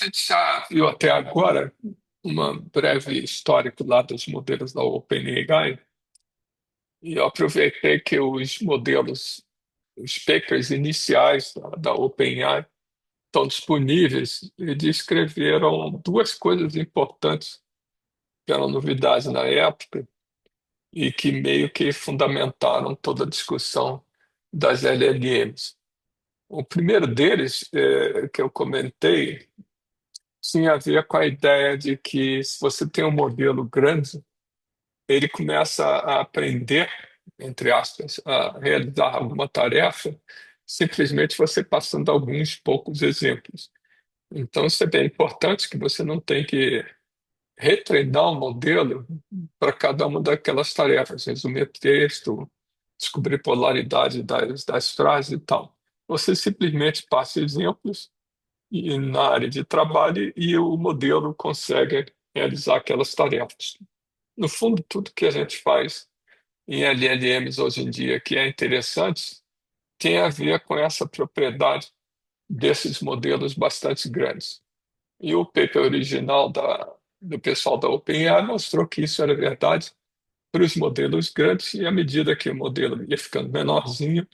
gente já viu até agora uma breve histórico lá dos modelos da OpenAI e eu aproveitei que os modelos, os papers iniciais da OpenAI estão disponíveis e descreveram duas coisas importantes que eram novidades na época e que meio que fundamentaram toda a discussão das LLMs. O primeiro deles, que eu comentei, tinha a ver com a ideia de que se você tem um modelo grande, ele começa a aprender, entre aspas, a realizar alguma tarefa, simplesmente você passando alguns poucos exemplos. Então, isso é bem importante que você não tem que retreinar o modelo para cada uma daquelas tarefas, resumir texto, descobrir polaridade das frases e tal. Você simplesmente passa exemplos e na área de trabalho e o modelo consegue realizar aquelas tarefas. No fundo, tudo que a gente faz em LLMs hoje em dia que é interessante tem a ver com essa propriedade desses modelos bastante grandes. E o paper original do pessoal da OpenAI mostrou que isso era verdade para os modelos grandes e à medida que o modelo ia ficando menorzinho,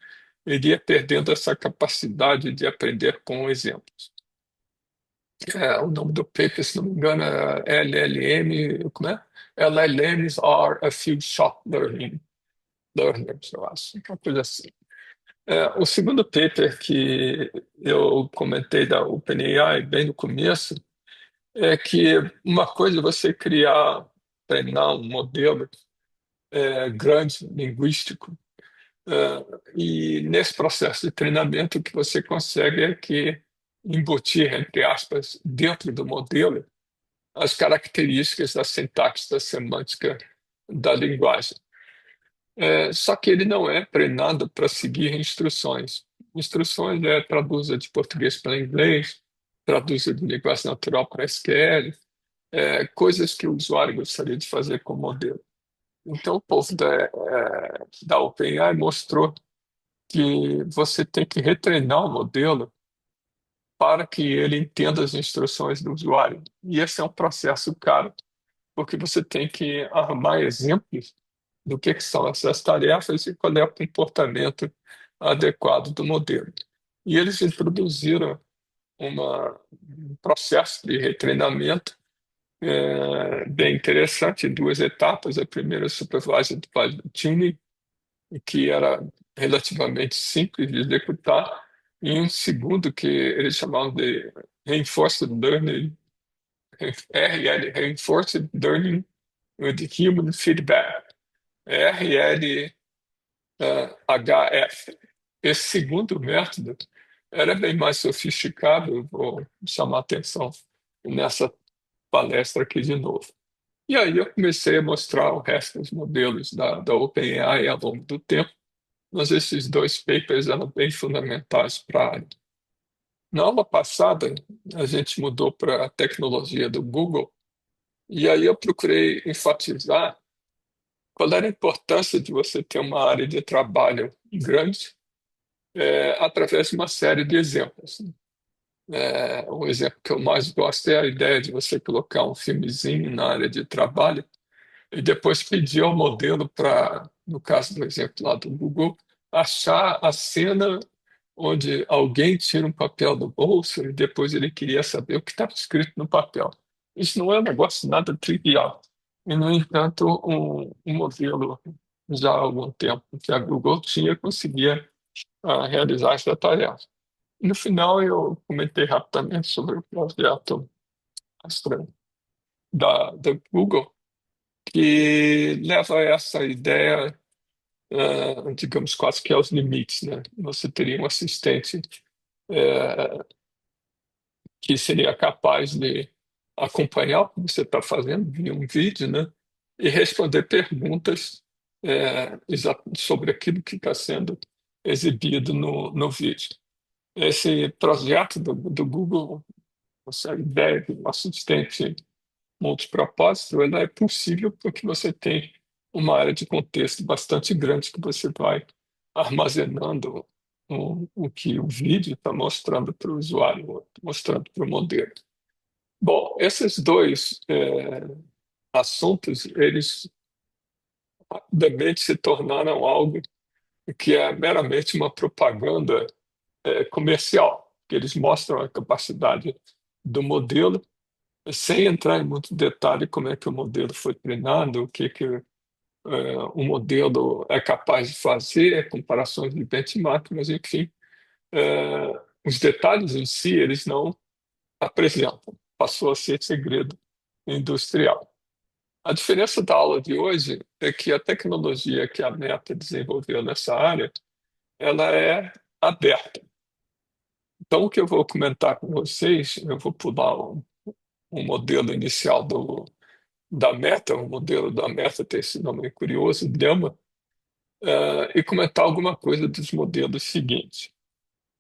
ele ia perdendo essa capacidade de aprender com exemplos. O nome do paper, se não me engano, é LLM, como é? LLMs are a few shot learners, eu acho, uma coisa assim. O segundo paper que eu comentei da OpenAI bem no começo é que uma coisa é você treinar um modelo grande, linguístico, e nesse processo de treinamento o que você consegue é que embutir, entre aspas, dentro do modelo as características da sintaxe, da semântica da linguagem. Só que ele não é treinado para seguir instruções. Instruções traduza de português para inglês, traduza de linguagem natural para SQL, coisas que o usuário gostaria de fazer com o modelo. Então, o povo da OpenAI mostrou que você tem que retreinar o modelo para que ele entenda as instruções do usuário. E esse é um processo caro, porque você tem que arrumar exemplos do que são essas tarefas e qual é o comportamento adequado do modelo. E eles introduziram um processo de retreinamento bem interessante, em duas etapas. A primeira, é Supervised Fine Tuning, que era relativamente simples de executar, e um segundo, que eles chamavam de Reinforced Learning, RL, Reinforced Learning with Human Feedback, RLHF. Esse segundo método era bem mais sofisticado, eu vou chamar a atenção nessa palestra aqui de novo. E aí eu comecei a mostrar o resto dos modelos da OpenAI ao longo do tempo, mas esses dois papers eram bem fundamentais para a área. Na aula passada, a gente mudou para a tecnologia do Google, e aí eu procurei enfatizar qual era a importância de você ter uma área de trabalho grande, através de uma série de exemplos. O exemplo que eu mais gosto é a ideia de você colocar um filmezinho na área de trabalho e depois pedir ao modelo para, no caso do exemplo lá do Google, achar a cena onde alguém tira um papel do bolso e depois ele queria saber o que estava escrito no papel. Isso não é um negócio nada trivial. E, no entanto, um modelo já há algum tempo que a Google tinha conseguia realizar essa tarefa. No final, eu comentei rapidamente sobre o projeto Astra da Google, que leva a essa ideia, digamos, quase que aos limites, né? Você teria um assistente eh, que seria capaz de acompanhar o que você está fazendo via um vídeo, né? E responder perguntas sobre aquilo que está sendo exibido no vídeo. Esse projeto do Google, essa ideia de um assistente multipropósito, ela é possível porque você tem uma área de contexto bastante grande que você vai armazenando o que o vídeo está mostrando para o usuário, mostrando para o modelo. Bom, esses dois assuntos, eles rapidamente se tornaram algo que é meramente uma propaganda comercial, que eles mostram a capacidade do modelo, sem entrar em muito detalhe como é que o modelo foi treinado, o que o modelo é capaz de fazer, comparações de benchmark, mas enfim, os detalhes em si eles não apresentam, passou a ser segredo industrial. A diferença da aula de hoje é que a tecnologia que a Meta desenvolveu nessa área, ela é aberta. Então, o que eu vou comentar com vocês, eu vou pular um modelo inicial da Meta, o modelo da Meta tem esse nome curioso, Llama, e comentar alguma coisa dos modelos seguintes.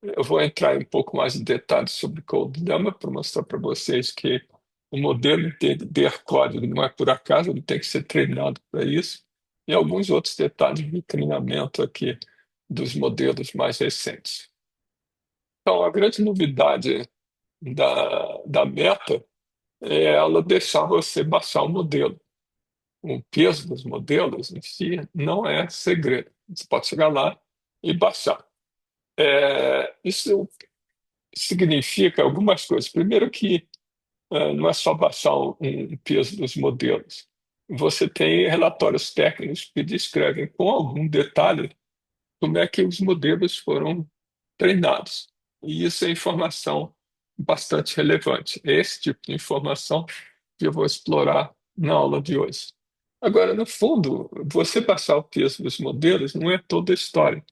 Eu vou entrar em um pouco mais de detalhes sobre Code Llama para mostrar para vocês que o modelo entender código não é por acaso, ele tem que ser treinado para isso, e alguns outros detalhes de treinamento aqui dos modelos mais recentes. Então, a grande novidade da Meta é ela deixar você baixar o modelo. O peso dos modelos em si não é segredo. Você pode chegar lá e baixar. Isso significa algumas coisas. Primeiro que não é só baixar um peso dos modelos. Você tem relatórios técnicos que descrevem com algum detalhe como é que os modelos foram treinados. E isso é informação bastante relevante. É esse tipo de informação que eu vou explorar na aula de hoje. Agora, no fundo, você passar o peso dos modelos não é toda a história.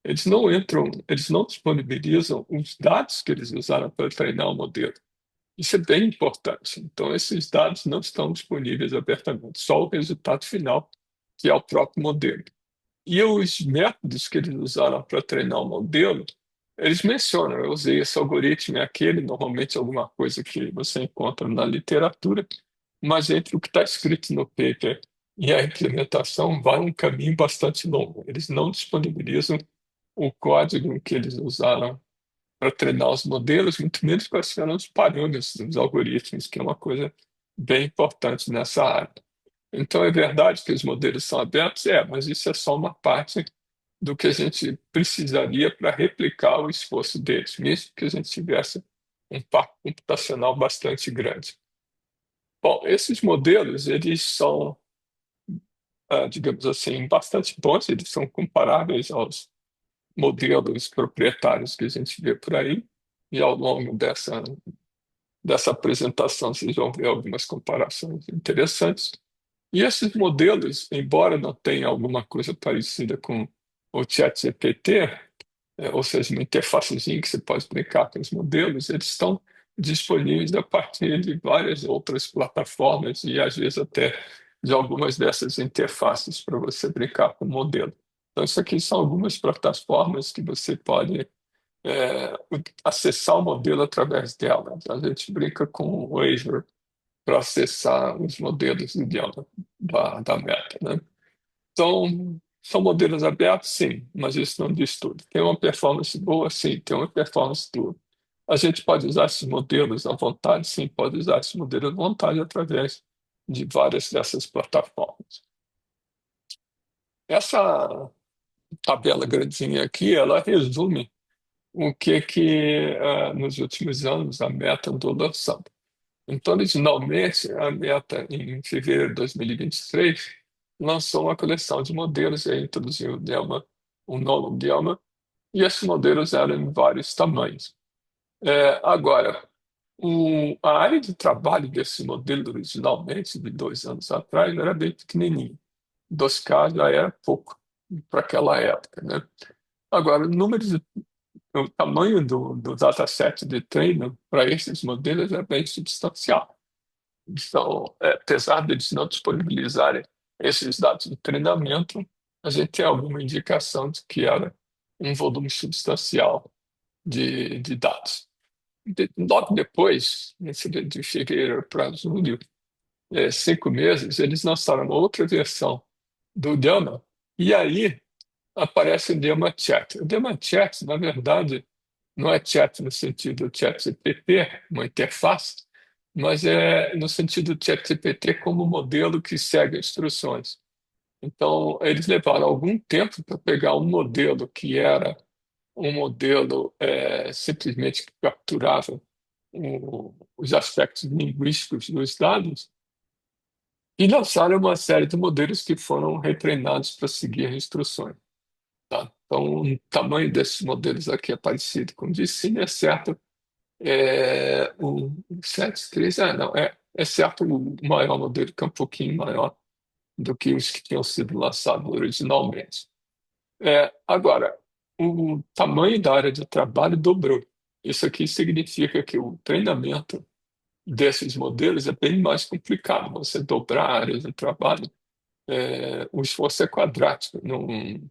Eles não disponibilizam os dados que eles usaram para treinar o modelo. Isso é bem importante. Então, esses dados não estão disponíveis abertamente, só o resultado final, que é o próprio modelo. E os métodos que eles usaram para treinar o modelo, eles mencionam, eu usei esse algoritmo, é aquele, normalmente alguma coisa que você encontra na literatura, mas entre o que está escrito no paper e a implementação vai um caminho bastante longo. Eles não disponibilizam o código que eles usaram para treinar os modelos, muito menos quais serão os parâmetros dos algoritmos, que é uma coisa bem importante nessa área. Então, é verdade que os modelos são abertos? É, mas isso é só uma parte do que a gente precisaria para replicar o esforço deles, mesmo que a gente tivesse um parque computacional bastante grande. Bom, esses modelos, eles são, digamos assim, bastante bons, eles são comparáveis aos modelos proprietários que a gente vê por aí, e ao longo dessa apresentação vocês vão ver algumas comparações interessantes. E esses modelos, embora não tenham alguma coisa parecida com o ChatGPT, ou seja, uma interfacezinha que você pode brincar com os modelos, eles estão disponíveis a partir de várias outras plataformas e às vezes até de algumas dessas interfaces para você brincar com o modelo. Então, isso aqui são algumas plataformas que você pode acessar o modelo através delas. A gente brinca com o Azure para acessar os modelos de idioma da Meta, né? Então, são modelos abertos, sim, mas isso não diz tudo. Tem uma performance boa, sim, tem uma performance boa. A gente pode usar esses modelos à vontade, sim, pode usar esses modelos à vontade através de várias dessas plataformas. Essa tabela grandinha aqui, ela resume o que nos últimos anos a Meta andou lançando. Então, originalmente, a Meta, em fevereiro de 2023, lançou uma coleção de modelos e aí introduziu um novo Delma, e esses modelos eram em vários tamanhos. Agora, a área de trabalho desse modelo originalmente, de 2 anos atrás, era bem pequenininho. 2K já era pouco para aquela época, né? Agora, o tamanho do dataset de treino para esses modelos é bem substancial. Então, apesar deles não disponibilizarem esses dados de treinamento, a gente tem alguma indicação de que era um volume substancial de dados. Logo depois, de fevereiro para julho, 5 meses, eles lançaram uma outra versão do Llama, e aí aparece o Llama Chat. O Llama Chat, na verdade, não é chat no sentido chat GPT, uma interface, mas é no sentido de ChatGPT como modelo que segue instruções. Então, eles levaram algum tempo para pegar um modelo que era um modelo simplesmente que capturava os aspectos linguísticos dos dados e lançaram uma série de modelos que foram retreinados para seguir as instruções. Tá? Então, o tamanho desses modelos aqui é parecido com o de Cine, exceto o 7.3, não, exceto o maior modelo, que é um pouquinho maior do que os que tinham sido lançados originalmente. Agora, o tamanho da área de trabalho dobrou. Isso aqui significa que o treinamento desses modelos é bem mais complicado. Você dobrar a área de trabalho, o esforço é quadrático no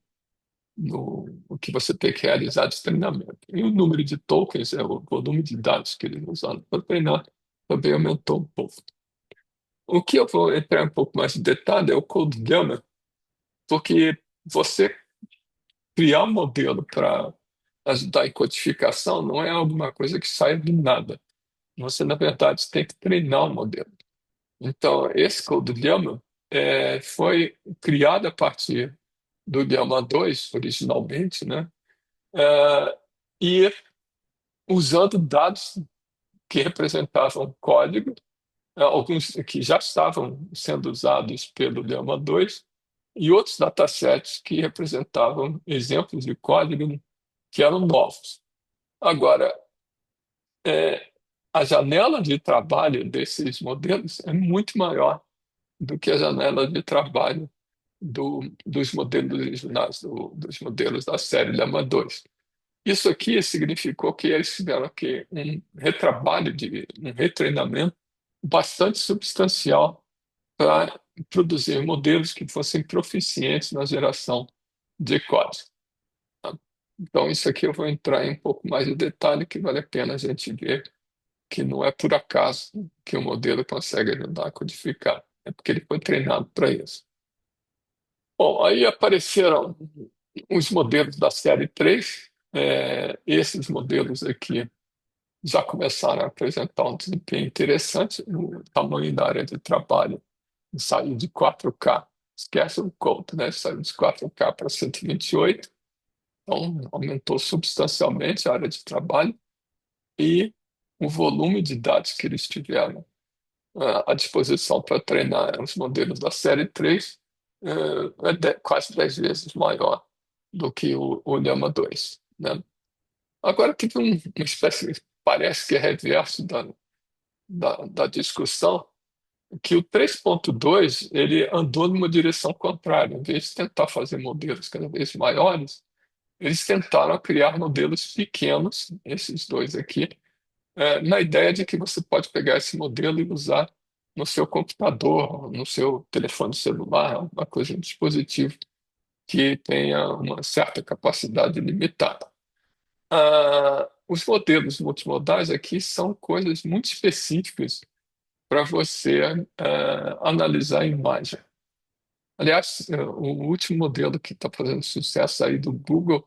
que você tem que realizar de treinamento. E o número de tokens, o volume de dados que eles usaram para treinar, também aumentou um pouco. O que eu vou entrar um pouco mais em detalhe é o Code Gamma, porque você criar um modelo para ajudar em codificação não é alguma coisa que sai do nada. Você, na verdade, tem que treinar o modelo. Então, esse Code Llama foi criado a partir do Llama 2, originalmente, né? É, e usando dados que representavam código, alguns que já estavam sendo usados pelo Llama 2, e outros datasets que representavam exemplos de código que eram novos. Agora, é, a janela de trabalho desses modelos é muito maior do que a janela de trabalho dos modelos originais, dos modelos da série Llama 2. Isso aqui significou que eles tiveram aqui um retrabalho, um retreinamento bastante substancial para produzir modelos que fossem proficientes na geração de código. Tá? Então, isso aqui eu vou entrar em um pouco mais de detalhe, que vale a pena a gente ver que não é por acaso que o modelo consegue ajudar a codificar, é porque ele foi treinado para isso. Bom, aí apareceram os modelos da série 3. Esses modelos aqui já começaram a apresentar um desempenho interessante. O tamanho da área de trabalho saiu de 4K, esquece o code, né? Saiu de 4K para 128, então aumentou substancialmente a área de trabalho e o volume de dados que eles tiveram à disposição para treinar os modelos da série 3 quase 10 vezes maior do que o Llama 2, né? Agora, teve uma espécie, parece que é reverso da discussão, que o 3.2 ele andou numa direção contrária. Em vez de tentar fazer modelos cada vez maiores, eles tentaram criar modelos pequenos, esses dois aqui, na ideia de que você pode pegar esse modelo e usar no seu computador, no seu telefone celular, uma coisa, um dispositivo que tenha uma certa capacidade limitada. Os modelos multimodais aqui são coisas muito específicas para você analisar a imagem. Aliás, o último modelo que está fazendo sucesso aí do Google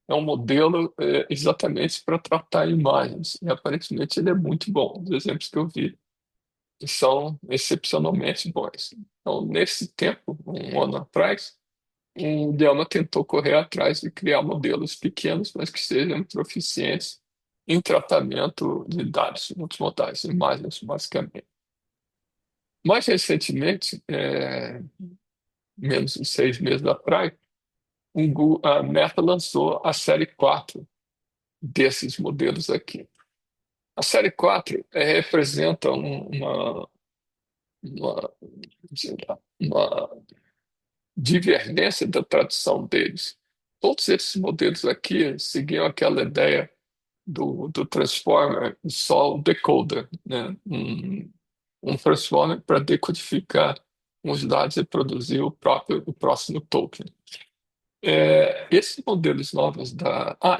é um modelo exatamente para tratar imagens. E aparentemente ele é muito bom. Os exemplos que eu vi são excepcionalmente bons. Então, nesse tempo, um ano atrás, o Delma tentou correr atrás de criar modelos pequenos, mas que sejam proficientes em tratamento de dados multimodais, imagens, basicamente. Mais recentemente, menos de 6 meses atrás, a Meta lançou a série 4 desses modelos aqui. A série 4 representa uma, uma divergência da tradução deles. Todos esses modelos aqui seguiam aquela ideia do transformer só o decoder, né? Um transformer para decodificar os dados e produzir o próximo token. Esses modelos novos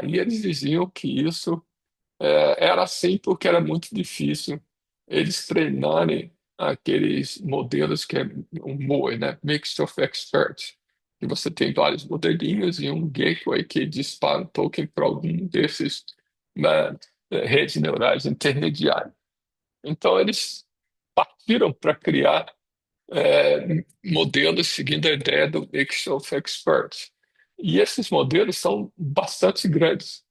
e eles diziam que isso era assim porque era muito difícil eles treinarem aqueles modelos que é um MOE, né? Mixed of Experts, que você tem vários modelinhos e um gateway que dispara o token para algum desses, né, redes neurais intermediárias. Então, eles partiram para criar modelos seguindo a ideia do Mix of Experts. E esses modelos são bastante grandes,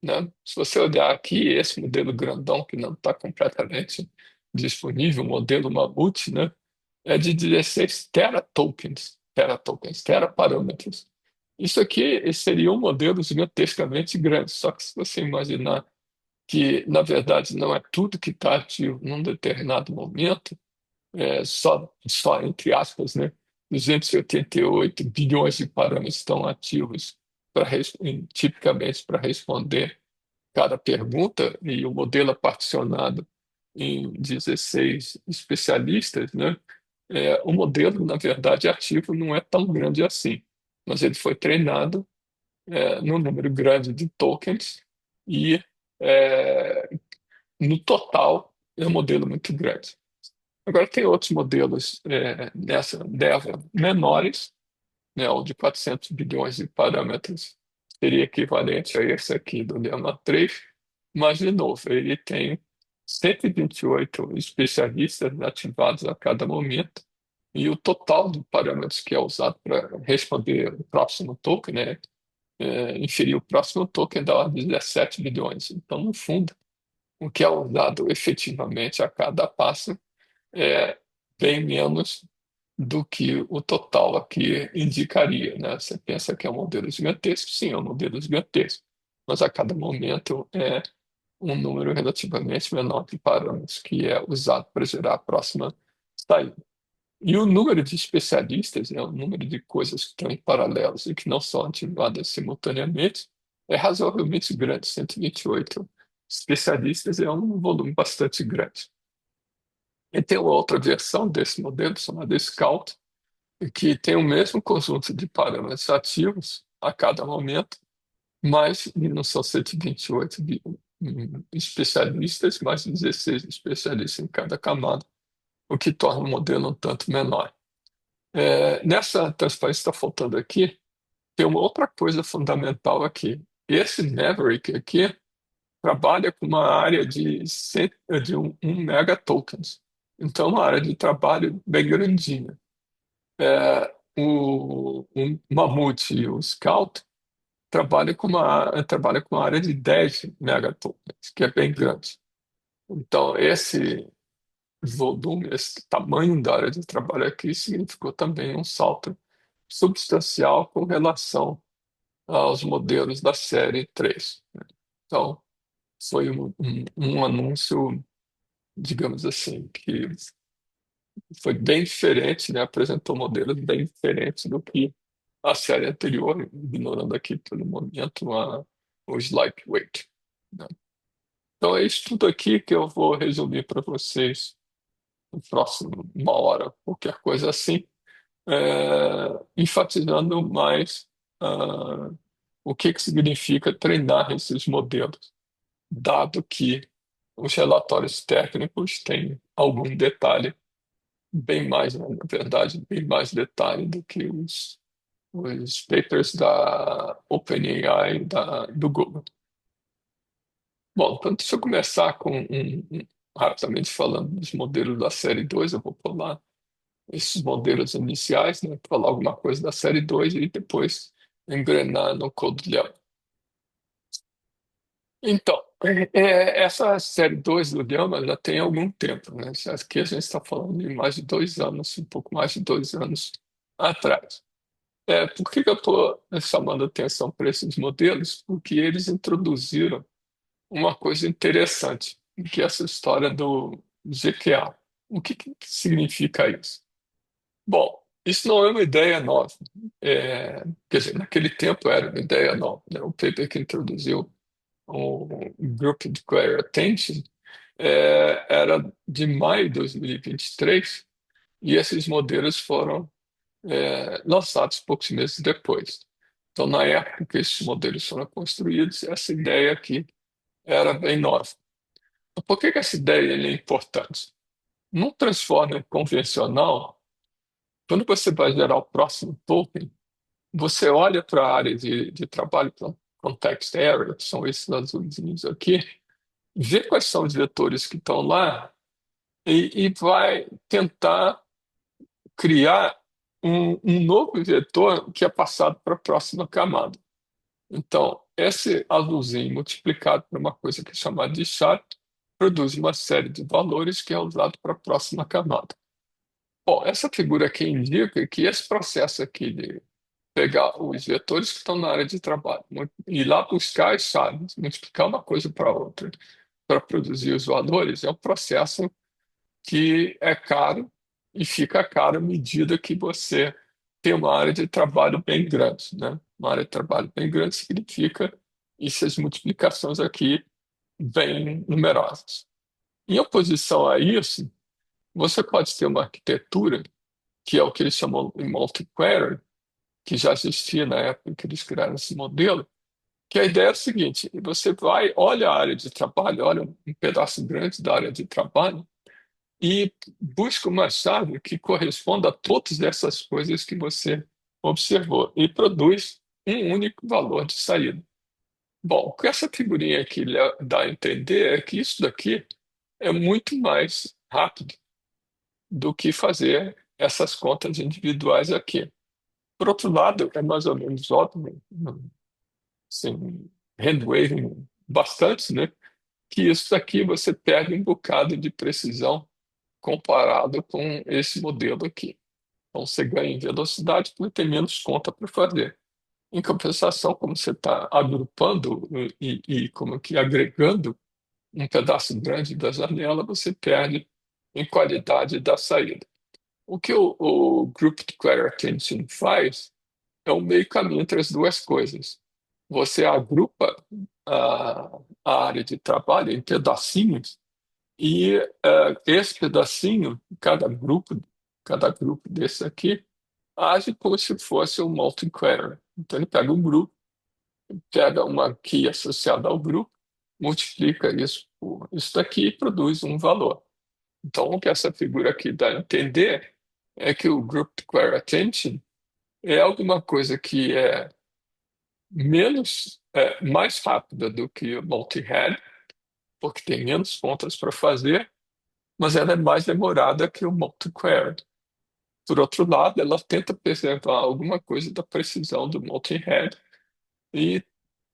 né? Se você olhar aqui, esse modelo grandão que não está completamente disponível, o modelo Mamute, né, é de 16 teratokens, teraparâmetros. Isso aqui seria um modelo gigantescamente grande, só que se você imaginar que, na verdade, não é tudo que está ativo num determinado momento, só entre aspas, né, 288 bilhões de parâmetros estão ativos tipicamente para responder cada pergunta, e o modelo é particionado em 16 especialistas, né? O modelo, na verdade, ativo não é tão grande assim, mas ele foi treinado num número grande de tokens e, é, no total, é um modelo muito grande. Agora, tem outros modelos nessa leva menores, né? O de 400 bilhões de parâmetros seria equivalente a esse aqui do Llama 3, mas, de novo, ele tem 128 especialistas ativados a cada momento, e o total de parâmetros que é usado para responder o próximo token, né, inferir o próximo token dá 17 bilhões. Então, no fundo, o que é usado efetivamente a cada passo é bem menos do que o total aqui indicaria, né? Você pensa que é um modelo gigantesco? Sim, é um modelo gigantesco, mas a cada momento é um número relativamente menor de parâmetros que é usado para gerar a próxima saída. E o número de especialistas, né, o número de coisas que estão em paralelos e que não são ativadas simultaneamente, é razoavelmente grande. 128 especialistas é um volume bastante grande. E tem uma outra versão desse modelo, chamada Scout, que tem o mesmo conjunto de parâmetros ativos a cada momento, mas não são 128 especialistas, mas 16 especialistas em cada camada, o que torna o modelo um tanto menor. Nessa transparência que está faltando aqui, tem uma outra coisa fundamental aqui. Esse Maverick aqui trabalha com uma área de 1 megatokens. Então, é uma área de trabalho bem grandinha. O Mamute e o Scout trabalha com uma área de 10 megatokens, que é bem grande. Então, esse volume, esse tamanho da área de trabalho aqui significou também um salto substancial com relação aos modelos da série 3. Então, foi um anúncio, digamos assim, que foi bem diferente, né? Apresentou modelos bem diferentes do que a série anterior, ignorando aqui pelo momento os lightweight, né? Então é isso tudo aqui que eu vou resumir para vocês no próximo 1 hora, qualquer coisa assim, enfatizando mais ah, o que significa treinar esses modelos, dado que os relatórios técnicos têm algum detalhe, bem mais, né, na verdade, bem mais detalhe do que os papers da OpenAI e do Google. Bom, então deixa eu começar rapidamente falando dos modelos da série 2. Eu vou pular esses modelos iniciais, né, falar alguma coisa da série 2 e depois engrenar no CodeLab. Então, essa série 2 do Llama já tem algum tempo, né? Aqui a gente está falando de mais de 2 anos, um pouco mais de 2 anos atrás. Por que eu estou chamando atenção para esses modelos? Porque eles introduziram uma coisa interessante, que é essa história do GQA. O que significa isso? Bom, isso não é uma ideia nova. Quer dizer, naquele tempo era uma ideia nova, né? O paper que introduziu o Group Declare Attention era de maio de 2023, e esses modelos foram lançados poucos meses depois. Então, na época que esses modelos foram construídos, essa ideia aqui era bem nova. Por que essa ideia é importante? No Transformer convencional, quando você vai gerar o próximo token, você olha para a área de trabalho, para context area, que são esses azulzinhos aqui, vê quais são os vetores que estão lá e vai tentar criar um novo vetor que é passado para a próxima camada. Então, esse azulzinho multiplicado por uma coisa que é chamada de char produz uma série de valores que é usado para a próxima camada. Bom, essa figura aqui indica que esse processo aqui de pegar os vetores que estão na área de trabalho e ir lá buscar as chaves, multiplicar uma coisa para outra para produzir os valores, é um processo que é caro e fica caro à medida que você tem uma área de trabalho bem grande, né? Uma área de trabalho bem grande significa essas multiplicações aqui bem numerosas. Em oposição a isso, você pode ter uma arquitetura que é o que eles chamam de multi-query, que já existia na época que eles criaram esse modelo, que a ideia é a seguinte: você vai, olha a área de trabalho, olha um pedaço grande da área de trabalho e busca uma chave que corresponda a todas essas coisas que você observou e produz um único valor de saída. Bom, o que essa figurinha aqui dá a entender é que isso daqui é muito mais rápido do que fazer essas contas individuais aqui. Por outro lado, é mais ou menos óbvio, assim, hand-waving bastante, né? Que isso daqui você perde um bocado de precisão comparado com esse modelo aqui. Então você ganha em velocidade porque tem menos conta para fazer. Em compensação, como você está agrupando e como que agregando um pedaço grande da janela, você perde em qualidade da saída. O que o Grouped Query Attention faz é um meio caminho entre as duas coisas. Você agrupa a área de trabalho em pedacinhos e esse pedacinho, cada grupo desse aqui, age como se fosse um multi-query. Então ele pega um grupo, pega uma key associada ao grupo, multiplica isso por isso daqui e produz um valor. Então o que essa figura aqui dá a entender é que o Grouped Query Attention é alguma coisa que é mais rápida do que o multi-head, porque tem menos contas para fazer, mas ela é mais demorada que o multi-query. Por outro lado, ela tenta preservar alguma coisa da precisão do multi-head e,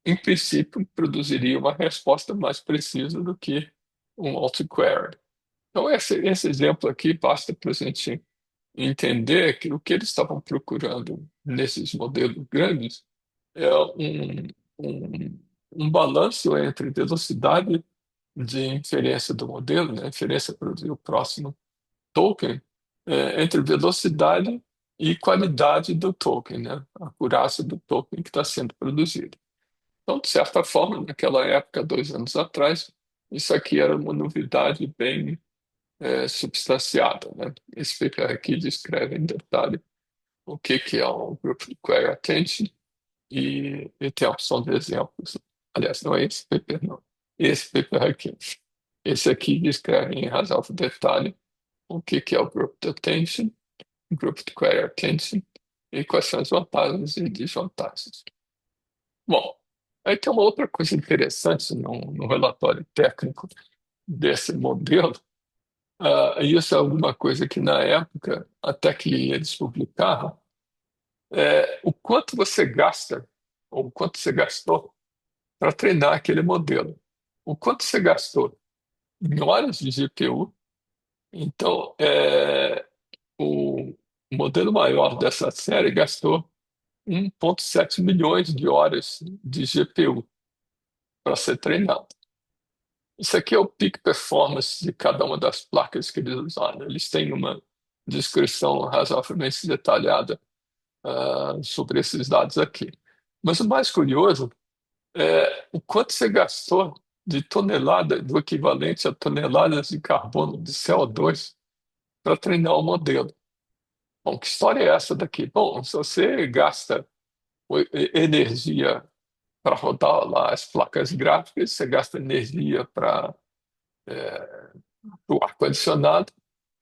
em princípio, produziria uma resposta mais precisa do que um multi-query. Então, esse exemplo aqui basta para a gente entender que o que eles estavam procurando nesses modelos grandes é um balanço entre velocidade de inferência do modelo, né, inferência para o próximo token, entre velocidade e qualidade do token, né, a acurácia do token que está sendo produzido. Então, de certa forma, naquela época, 2 anos atrás, isso aqui era uma novidade bem substanciada, né? Esse paper aqui descreve em detalhe o que é um Group Query Attention e tem a opção de exemplos. Aliás, não é esse paper, não. Esse paper aqui. Esse aqui descreve em razoável detalhe o que é o Group Attention, Group Query Attention e quais são as vantagens e desvantagens. Bom, aí tem uma outra coisa interessante no relatório técnico desse modelo. Isso é alguma coisa que na época, até que eles publicaram, o quanto você gasta, ou o quanto você gastou para treinar aquele modelo. O quanto você gastou em horas de GPU. Então, o modelo maior dessa série gastou 1,7 milhões de horas de GPU para ser treinado. Isso aqui é o peak performance de cada uma das placas que eles usaram. Eles têm uma descrição razoavelmente detalhada sobre esses dados aqui. Mas o mais curioso é o quanto você gastou de tonelada, do equivalente a toneladas de carbono, de CO2, para treinar o modelo. Bom, que história é essa daqui? Bom, se você gasta energia para rodar lá as placas gráficas, você gasta energia para o ar-condicionado,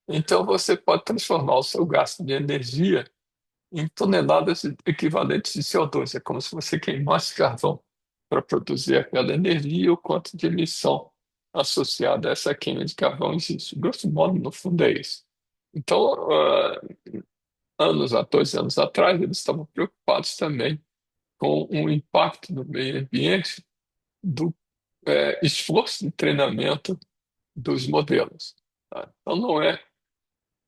então você pode transformar o seu gasto de energia em toneladas equivalentes de CO2. É como se você queimasse carvão para produzir aquela energia, o quanto de emissão associada a essa queima de carvão existe. Grosso modo, no fundo, é isso. Então, anos, há 2 anos atrás, eles estavam preocupados também com o impacto no meio ambiente do esforço de treinamento dos modelos. Tá? Então, não é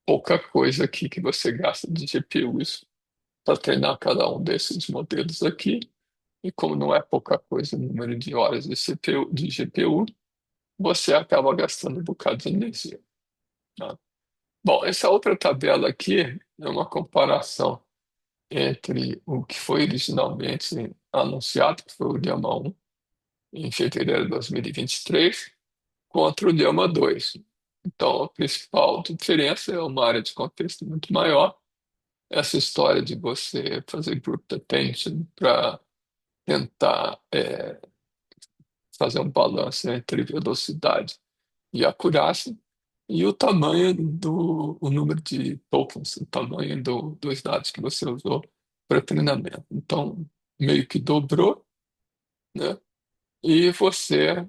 pouca coisa aqui que você gasta de GPUs para treinar cada um desses modelos aqui. E como não é pouca coisa o número de horas de CPU, de GPU, você acaba gastando um bocado de energia. Tá? Bom, essa outra tabela aqui é uma comparação entre o que foi originalmente anunciado, que foi o Llama 1, em fevereiro de 2023, contra o Llama 2. Então, a principal diferença é uma área de contexto muito maior. Essa história de você fazer group attention para tentar fazer um balanço entre velocidade e acurácia, e o tamanho o número de tokens, o tamanho dos dados que você usou para treinamento. Então, meio que dobrou, né? E você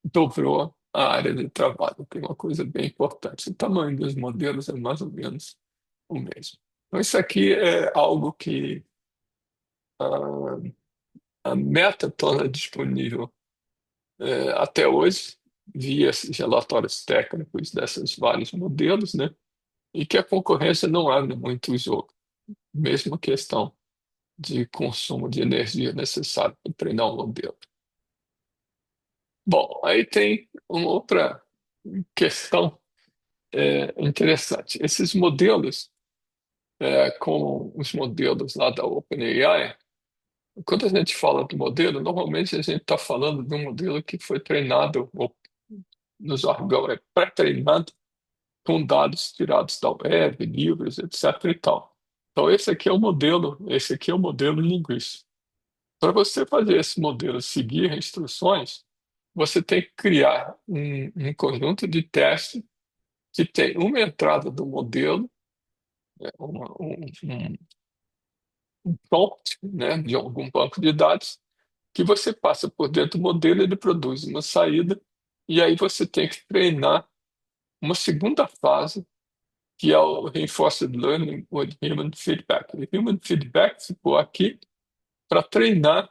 dobrou a área de trabalho, que é uma coisa bem importante. O tamanho dos modelos é mais ou menos o mesmo. Então, isso aqui é algo que a, a Meta torna disponível até hoje, via esses relatórios técnicos desses vários modelos, né? E que a concorrência não abre muito o jogo, mesmo a questão de consumo de energia necessário para treinar um modelo. Bom, aí tem uma outra questão interessante. Esses modelos, como os modelos lá da OpenAI, quando a gente fala do modelo, normalmente a gente está falando de um modelo que foi treinado, ou no jargão é pré-treinado, com dados tirados da web, livros, etc. e tal. Então, esse aqui é o modelo linguístico. Para você fazer esse modelo seguir instruções, você tem que criar um conjunto de testes que tem uma entrada do modelo, um prompt, né, de algum banco de dados, que você passa por dentro do modelo, ele produz uma saída, e aí você tem que treinar uma segunda fase, que é o Reinforced Learning with Human Feedback. O Human Feedback ficou aqui para treinar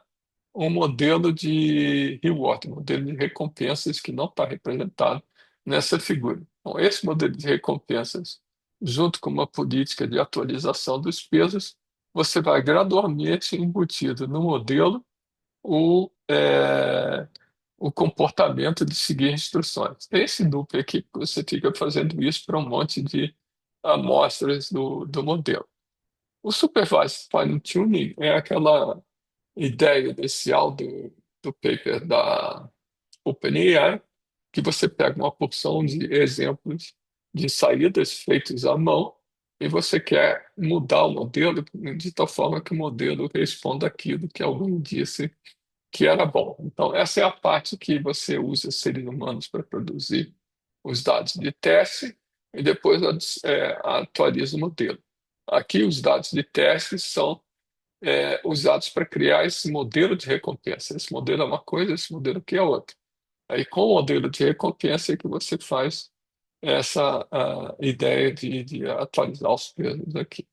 um modelo de reward, um modelo de recompensas que não está representado nessa figura. Então, esse modelo de recompensas, junto com uma política de atualização dos pesos, você vai gradualmente embutido no modelo o comportamento de seguir instruções. Tem esse loop aqui que você fica fazendo isso para um monte de amostras do modelo. O Supervised Fine Tuning é aquela ideia inicial do paper da OpenAI, que você pega uma porção de exemplos de saídas feitos à mão e você quer mudar o modelo de tal forma que o modelo responda aquilo que alguém disse que era bom. Então, essa é a parte que você usa seres humanos para produzir os dados de teste e depois atualiza o modelo. Aqui, os dados de teste são usados para criar esse modelo de recompensa. Esse modelo é uma coisa, esse modelo aqui é outra. Aí, com o modelo de recompensa, é que você faz essa ideia de atualizar os pesos aqui.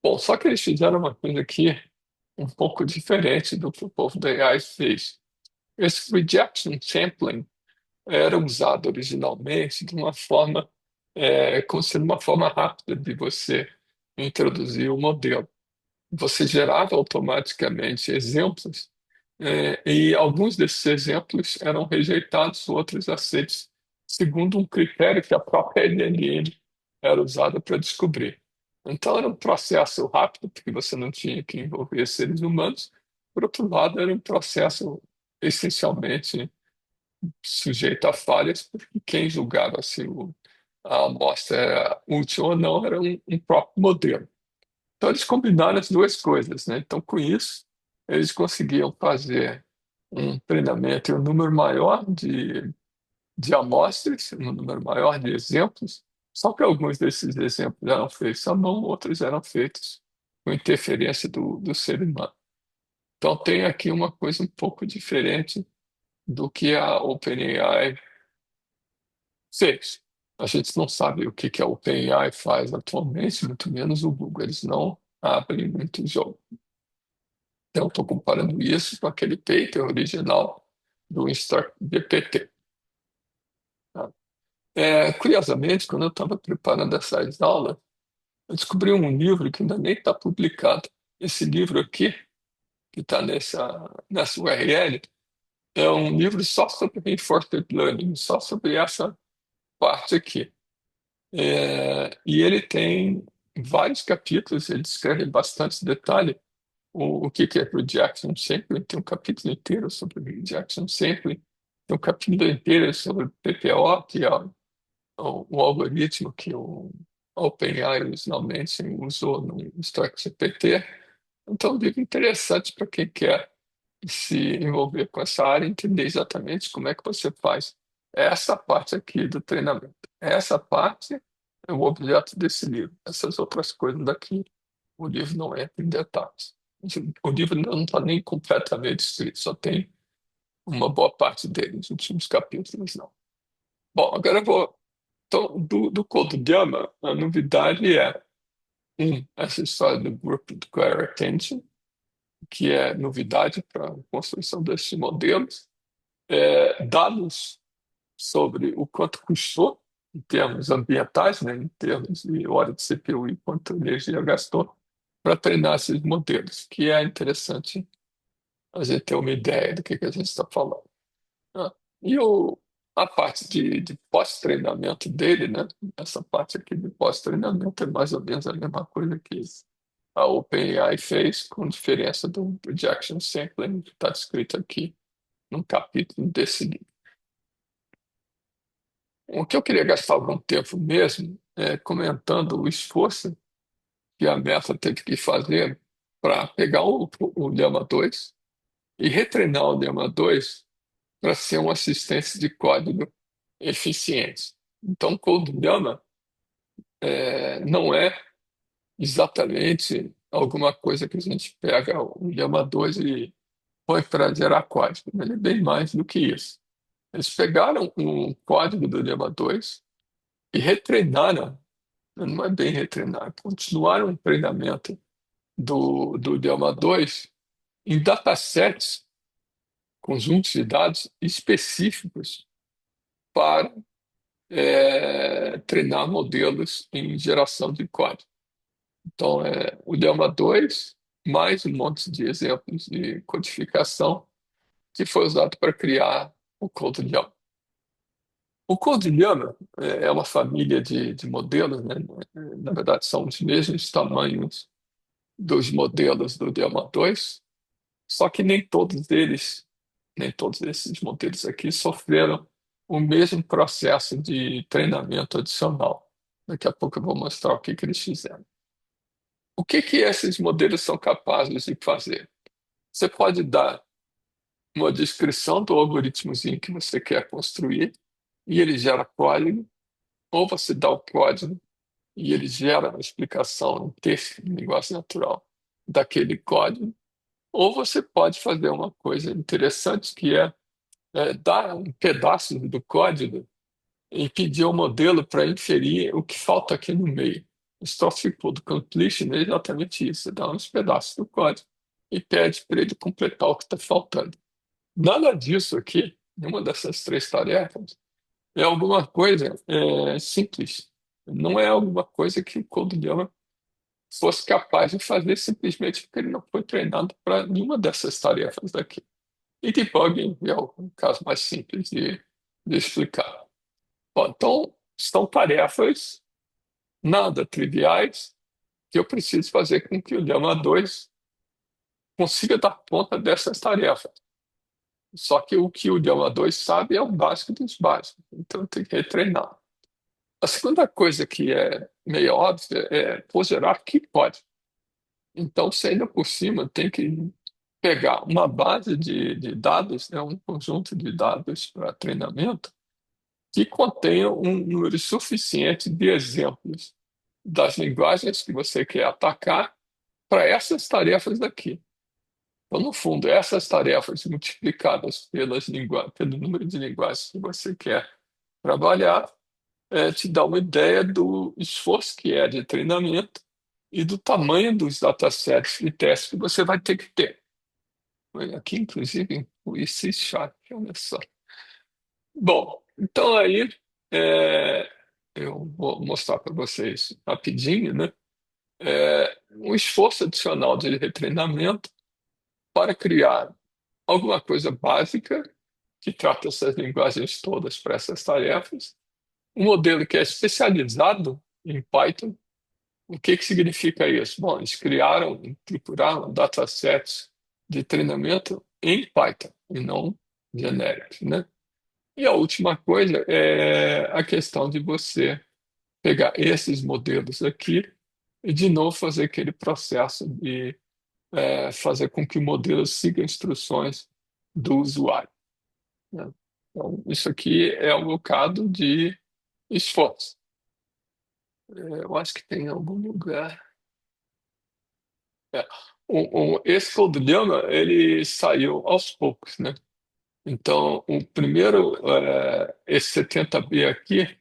Bom, só que eles fizeram uma coisa aqui um pouco diferente do que o povo da AI fez. Esse rejection sampling era usado originalmente de uma forma, como sendo uma forma rápida de você introduzir o modelo. Você gerava automaticamente exemplos, e alguns desses exemplos eram rejeitados, outros aceitos, segundo um critério que a própria LLM era usada para descobrir. Então, era um processo rápido, porque você não tinha que envolver seres humanos. Por outro lado, era um processo essencialmente sujeito a falhas, porque quem julgava se a amostra era útil ou não era um próprio modelo. Então, eles combinaram as duas coisas, né? Então, com isso, eles conseguiam fazer um treinamento em um número maior de amostras, um número maior de exemplos, só que alguns desses exemplos eram feitos à mão, outros eram feitos com interferência do ser humano. Então, tem aqui uma coisa um pouco diferente do que a OpenAI fez. A gente não sabe o que que a OpenAI faz atualmente, muito menos o Google. Eles não abrem muito jogo. Então, estou comparando isso com aquele paper original do InstructGPT. Tá? Curiosamente, quando eu estava preparando essas aulas, eu descobri um livro que ainda nem está publicado. Esse livro aqui, que está nessa URL, é um livro só sobre reinforcement learning, só sobre essa parte aqui. E ele tem vários capítulos, ele descreve bastante detalhe o que que é projection sampling, tem um capítulo inteiro sobre projection sampling, tem um capítulo inteiro sobre o PPO, que é o algoritmo que o OpenAI originalmente usou no StarkGPT. Então, é um livro interessante para quem quer se envolver com essa área, entender exatamente como é que você faz essa parte aqui do treinamento. Essa parte é o objeto desse livro. Essas outras coisas daqui, o livro não entra em detalhes. O livro não está nem completamente escrito, só tem uma boa parte dele, os últimos capítulos não. Bom, agora eu vou. Então, do Code Llama, a novidade é, essa história do grupo do Query Attention, que é novidade para a construção desses modelos. Dados sobre o quanto custou, em termos ambientais, né, em termos de hora de CPU e quanto energia gastou, para treinar esses modelos, que é interessante a gente ter uma ideia do que a gente está falando. Né? E a parte de pós-treinamento dele, né? Essa parte aqui de pós-treinamento é mais ou menos a mesma coisa que a OpenAI fez, com diferença do projection sampling, que está descrito aqui num capítulo desse livro. O que eu queria gastar algum tempo mesmo é comentando o esforço que a Meta teve que fazer para pegar o Llama 2 e retreinar o Llama 2 para ser um assistente de código eficiente. Então, o Code Llama não é exatamente alguma coisa que a gente pega o Llama 2 e põe para gerar código. Ele é bem mais do que isso. Eles pegaram o código do Llama 2 e retreinaram, não é bem retreinar, continuaram o treinamento do Llama 2 em datasets, conjuntos de dados específicos para treinar modelos em geração de código. Então, o Llama 2 mais um monte de exemplos de codificação que foi usado para criar o Code Llama. O Code Llama é uma família de modelos, né? Na verdade, são os mesmos tamanhos dos modelos do Llama 2, só que nem todos esses modelos aqui sofreram o mesmo processo de treinamento adicional. Daqui a pouco eu vou mostrar o que que eles fizeram. O que que esses modelos são capazes de fazer? Você pode dar uma descrição do algoritmozinho que você quer construir e ele gera código, ou você dá o código e ele gera uma explicação em texto, em linguagem natural, daquele código, ou você pode fazer uma coisa interessante que é dar um pedaço do código e pedir ao modelo para inferir o que falta aqui no meio. O Stop Code Completion é exatamente isso. Você dá uns pedaços do código e pede para ele completar o que está faltando. Nada disso aqui, nenhuma dessas três tarefas, é alguma coisa simples. Não é alguma coisa que o Code Llama fosse capaz de fazer simplesmente porque ele não foi treinado para nenhuma dessas tarefas daqui. E debugging é o caso mais simples de explicar. Bom, então, são tarefas nada triviais que eu preciso fazer com que o Llama 2 consiga dar conta dessas tarefas. Só que o que o Llama 2 sabe é o básico dos básicos, então tem que retreinar. A segunda coisa que é meio óbvia é vou gerar que pode. Então, você ainda por cima tem que pegar uma base de dados, né, um conjunto de dados para treinamento, que contenha um número suficiente de exemplos das linguagens que você quer atacar para essas tarefas daqui. Então, no fundo, essas tarefas multiplicadas pelo número de linguagens que você quer trabalhar, te dá uma ideia do esforço que é de treinamento e do tamanho dos datasets de teste que você vai ter que ter. Aqui, inclusive, o C Sharp, olha só. Bom, então aí é, eu vou mostrar para vocês rapidinho, né? Um esforço adicional de retreinamento para criar alguma coisa básica que trata essas linguagens todas para essas tarefas. Um modelo que é especializado em Python. O que que significa isso? Bom, eles criaram, estruturaram datasets de treinamento em Python e não genéricos, né? E a última coisa é a questão de você pegar esses modelos aqui e, de novo, fazer aquele processo de fazer com que o modelo siga instruções do usuário, né? Então, isso aqui é um bocado de esforço. Eu acho que tem algum lugar. É. Esse Codilhama, ele saiu aos poucos, né? Então, o primeiro, esse 70B aqui,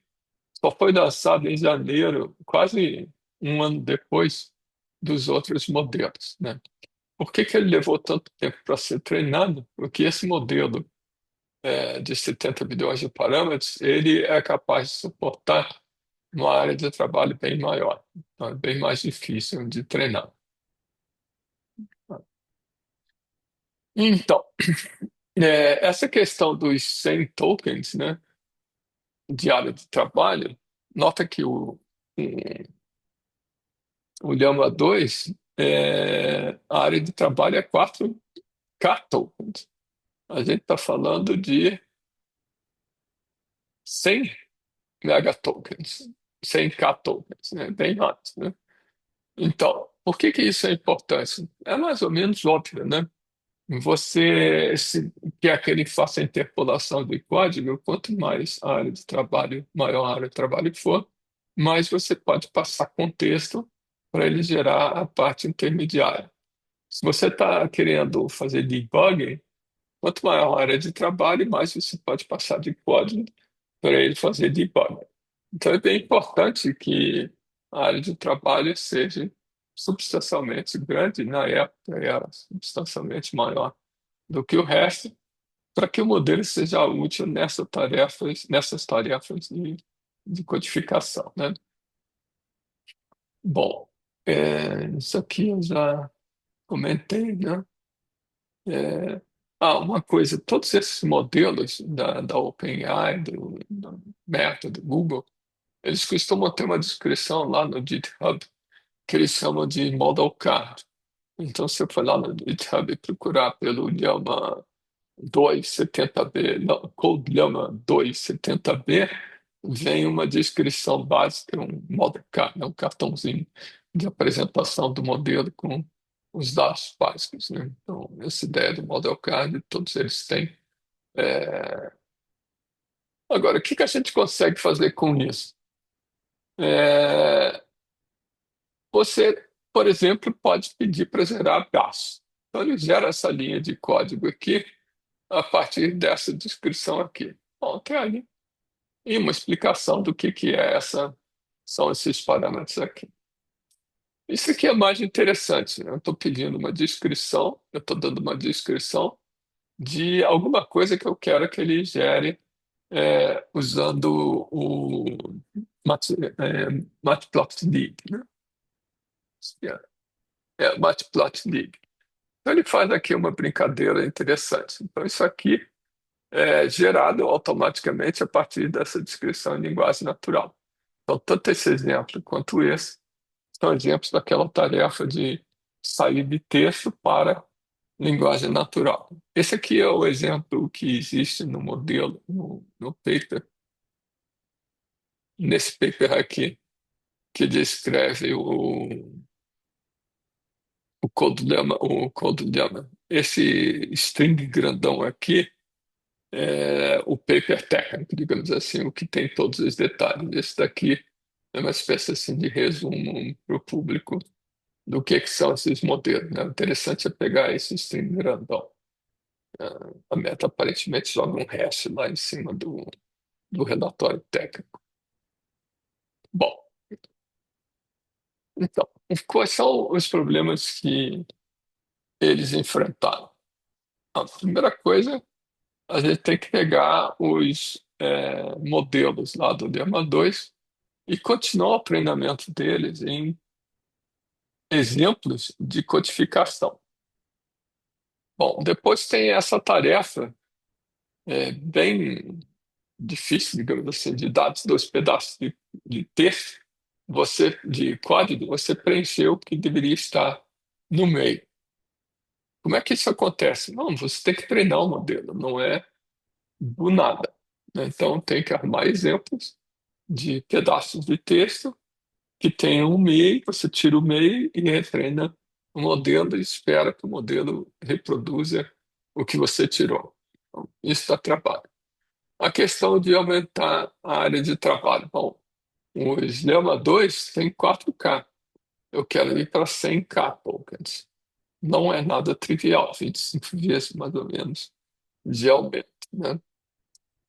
só foi lançado em janeiro, quase um ano depois dos outros modelos, né? Por que que ele levou tanto tempo para ser treinado? Porque esse modelo de 70 bilhões de parâmetros, ele é capaz de suportar uma área de trabalho bem maior, então é bem mais difícil de treinar. Então, essa questão dos 100 tokens, né, de área de trabalho, nota que o Llama 2, a área de trabalho é 4K tokens. A gente está falando de 100 megatokens, 100K tokens, né, bem mais, né? Então, por que que isso é importante? É mais ou menos óbvio, né? Você se quer que ele faça a interpolação de código, quanto mais a área de trabalho, maior a área de trabalho for, mais você pode passar contexto para ele gerar a parte intermediária. Se você está querendo fazer debugging, quanto maior a área de trabalho, mais você pode passar de código para ele fazer debug. Então é bem importante que a área de trabalho seja substancialmente grande, na época era substancialmente maior do que o resto, para que o modelo seja útil nessas tarefas de codificação, né? Bom, isso aqui eu já comentei, né? Uma coisa, todos esses modelos da OpenAI, do Meta, do Google, eles costumam ter uma descrição lá no GitHub que eles chamam de Model Card. Então, se eu for lá no GitHub e procurar pelo Llama 270B, não, Code Llama 270B, vem uma descrição básica, um model card, né, um cartãozinho de apresentação do modelo com os dados básicos, né? Então, essa ideia do model card, todos eles têm. É, Agora, o que que a gente consegue fazer com isso? É, Você, por exemplo, pode pedir para zerar gasto. Então, ele gera essa linha de código aqui a partir dessa descrição aqui. Bom, tem aí e uma explicação do que é são esses parâmetros aqui. Isso aqui é mais interessante, né? Eu estou pedindo uma descrição, eu estou dando uma descrição de alguma coisa que eu quero que ele gere usando o Matplotlib, né? Matplotlib. Então ele faz aqui uma brincadeira interessante. Então isso aqui é gerado automaticamente a partir dessa descrição em linguagem natural. Então, tanto esse exemplo quanto esse são exemplos daquela tarefa de sair de texto para linguagem natural. Esse aqui é o exemplo que existe no modelo, no paper, nesse paper aqui, que descreve o codilema. Esse string grandão aqui o paper técnico, digamos assim, o que tem todos os detalhes. Esse daqui é uma espécie assim de resumo para o público do que são esses modelos, né? O interessante é pegar esse string grandão. A meta aparentemente joga um hash lá em cima do relatório técnico. Bom, então, quais são os problemas que eles enfrentaram? A primeira coisa, a gente tem que pegar os modelos lá do Llama 2 e continuar o treinamento deles em exemplos de codificação. Bom, depois tem essa tarefa bem difícil, digamos assim, de dados dois pedaços de texto, de código, você preencheu o que deveria estar no meio. Como é que isso acontece? Não, você tem que treinar o modelo, não é do nada, né? Então, tem que arrumar exemplos de pedaços de texto que tenham um meio, você tira o meio e retreina o modelo e espera que o modelo reproduza o que você tirou. Então, isso dá trabalho. A questão de aumentar a área de trabalho. Bom, os Llama 2 tem 4K. Eu quero ir para 100K tokens. Não é nada trivial, 25 vezes mais ou menos de aumento, né?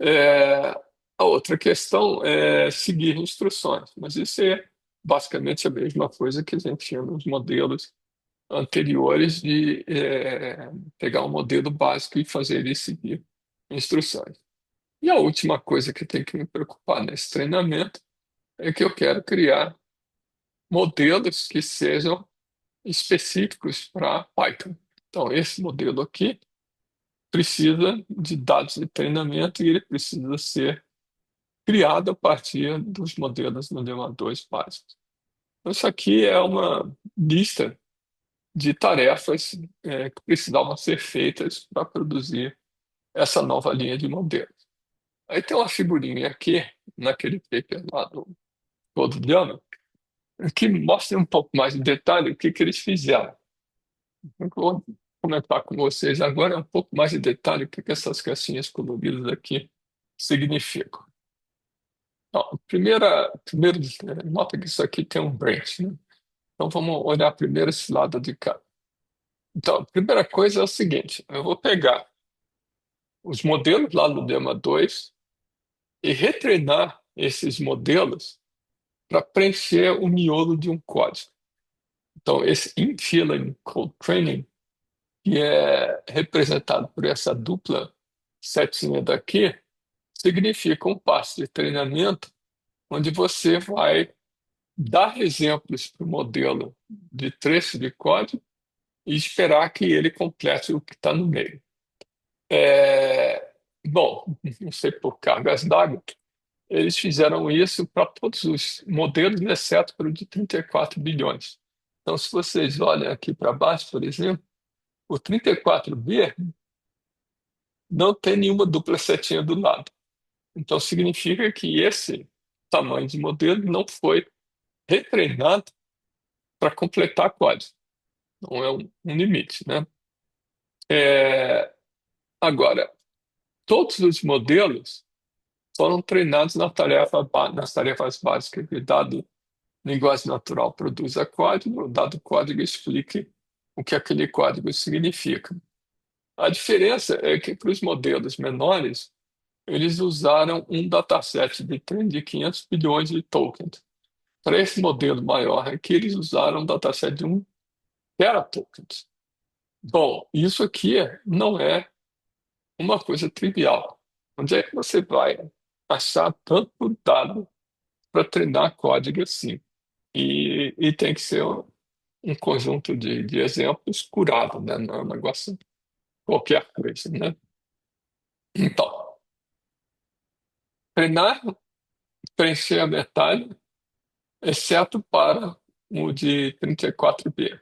É, a outra questão é seguir instruções, mas isso é basicamente a mesma coisa que a gente tinha nos modelos anteriores de pegar um modelo básico e fazer ele seguir instruções. E a última coisa que tem que me preocupar nesse treinamento é que eu quero criar modelos que sejam específicos para Python. Então, esse modelo aqui precisa de dados de treinamento e ele precisa ser criado a partir dos modelos do Llama 2 básicos. Então, isso aqui é uma lista de tarefas que precisavam ser feitas para produzir essa nova linha de modelos. Aí tem uma figurinha aqui, naquele paper lá do Code Llama, que mostra um pouco mais de detalhe o que eles fizeram. Eu vou comentar com vocês agora um pouco mais de detalhe o que essas caixinhas coloridas aqui significam. Então, nota que isso aqui tem um branch, né? Então vamos olhar primeiro esse lado de cá. Então, a primeira coisa é o seguinte: eu vou pegar os modelos lá do Llama 2 e retreinar esses modelos para preencher o miolo de um código. Então, esse Infill Code Training, que é representado por essa dupla setinha daqui, significa um passo de treinamento onde você vai dar exemplos para o modelo de trecho de código e esperar que ele complete o que está no meio. Bom, não sei por cargas d'água, eles fizeram isso para todos os modelos, exceto para o de 34 bilhões. Então, se vocês olham aqui para baixo, por exemplo, o 34B não tem nenhuma dupla setinha do lado. Então, significa que esse tamanho de modelo não foi retreinado para completar código. Não é um limite, né? É, agora, todos os modelos foram treinados nas tarefas básicas que dado linguagem natural produza código, dado código explique o que aquele código significa. A diferença é que para os modelos menores, eles usaram um dataset de treino de 500 bilhões de tokens. Para esse modelo maior aqui, eles usaram um dataset de 1 teratokens. Bom, isso aqui não é uma coisa trivial. Onde é que você vai achar tanto dado para treinar código assim? E tem que ser um conjunto de exemplos curado, né? Não é um negócio qualquer coisa, né? Então, treinar, preencher a metade, exceto para o de 34B,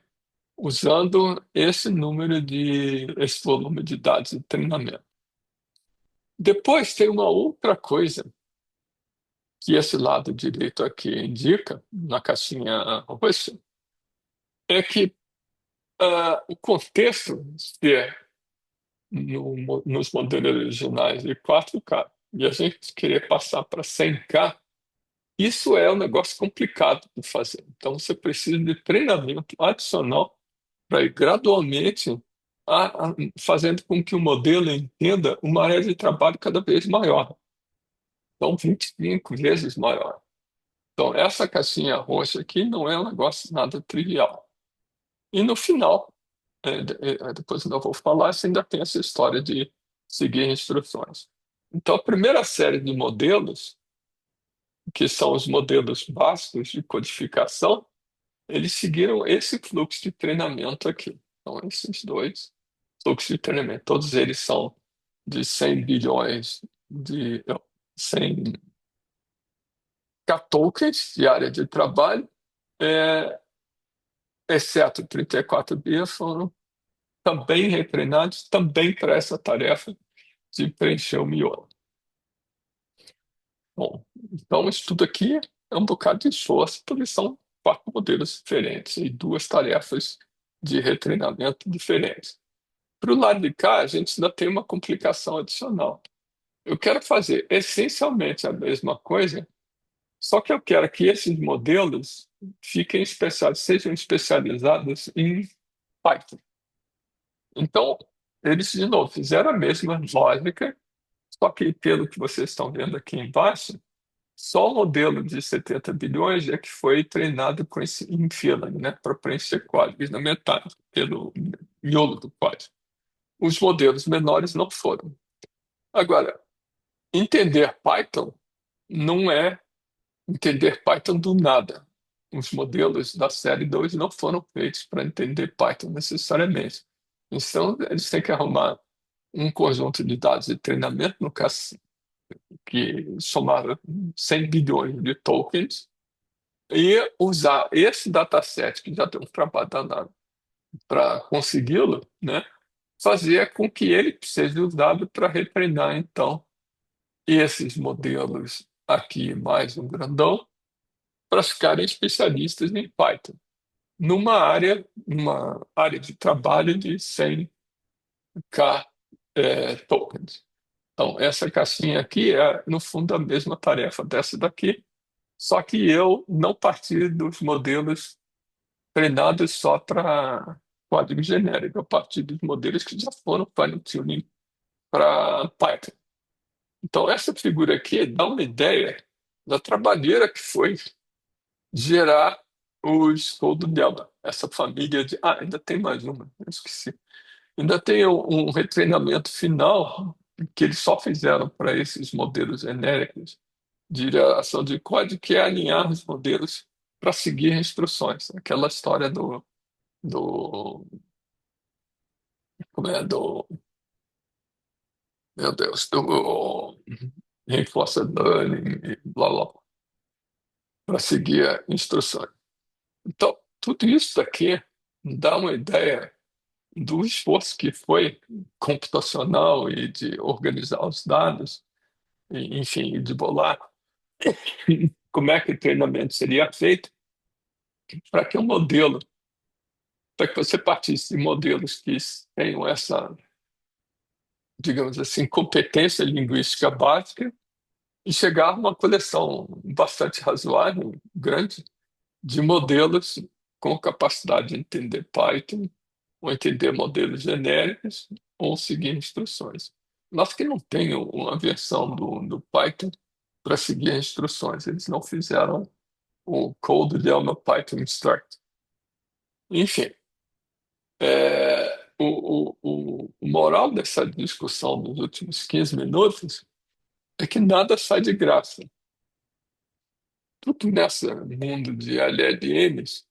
usando esse volume de dados de treinamento. Depois tem uma outra coisa que esse lado direito aqui indica, na caixinha roxa, é que o contexto ser nos modelos originais de 4K e a gente querer passar para 100K, Isso é um negócio complicado de fazer. Então, você precisa de treinamento adicional para ir gradualmente fazendo com que o modelo entenda uma área de trabalho cada vez maior. Então, 25 vezes maior. Então, essa caixinha roxa aqui não é um negócio nada trivial. E no final, depois eu vou falar, você ainda tem essa história de seguir instruções. Então, a primeira série de modelos, que são os modelos básicos de codificação, eles seguiram esse fluxo de treinamento aqui. Então, esses dois fluxos de treinamento, todos eles são de 100 bilhões de 100 K tokens de área de trabalho, é, exceto 34 B, foram também retreinados também para essa tarefa de preencher o miolo. Bom, então isso tudo aqui é um bocado de esforço, porque são quatro modelos diferentes e duas tarefas de retreinamento diferentes. Para o lado de cá, a gente ainda tem uma complicação adicional. Eu quero fazer essencialmente a mesma coisa, só que eu quero que esses modelos sejam especializados em Python. Então, eles, de novo, fizeram a mesma lógica, só que, pelo que vocês estão vendo aqui embaixo, só o modelo de 70 bilhões é que foi treinado com esse infilling, né, para preencher códigos na metade, pelo miolo do código. Os modelos menores não foram. Agora, entender Python não é entender Python do nada. Os modelos da série 2 não foram feitos para entender Python necessariamente. Então, eles têm que arrumar um conjunto de dados de treinamento, no caso, que somaram 100 bilhões de tokens, e usar esse dataset, que já tem um trabalho danado para consegui-lo, né, fazer com que ele seja usado para retreinar, então, esses modelos aqui, mais um grandão, para ficarem especialistas em Python, uma área de trabalho de 100K tokens. Então, essa caixinha aqui é, no fundo, a mesma tarefa dessa daqui, só que eu não parti dos modelos treinados só para código genérico, eu parti dos modelos que já foram fine-tuning para Python. Então, essa figura aqui dá uma ideia da trabalheira que foi gerar os CodeDelta, essa família de. Ah, ainda tem mais uma, eu esqueci. Ainda tem um retreinamento final que eles só fizeram para esses modelos genéricos de geração de código, que é alinhar os modelos para seguir instruções. Aquela história do, como é, meu Deus, do reinforcement learning e blá blá, para seguir instruções. Então, tudo isso daqui dá uma ideia do esforço que foi computacional e de organizar os dados, e, enfim, de bolar como é que o treinamento seria feito para que um modelo, para que você partisse de modelos que tenham essa, digamos assim, competência linguística básica e chegar a uma coleção bastante razoável, grande, de modelos com capacidade de entender Python, ou entender modelos genéricos, ou seguir instruções. Nós que não tem uma versão do Python para seguir instruções, eles não fizeram o Code Llama Python Start. Enfim, o moral dessa discussão dos últimos 15 minutos é que nada sai de graça. Tudo nesse mundo de LLMs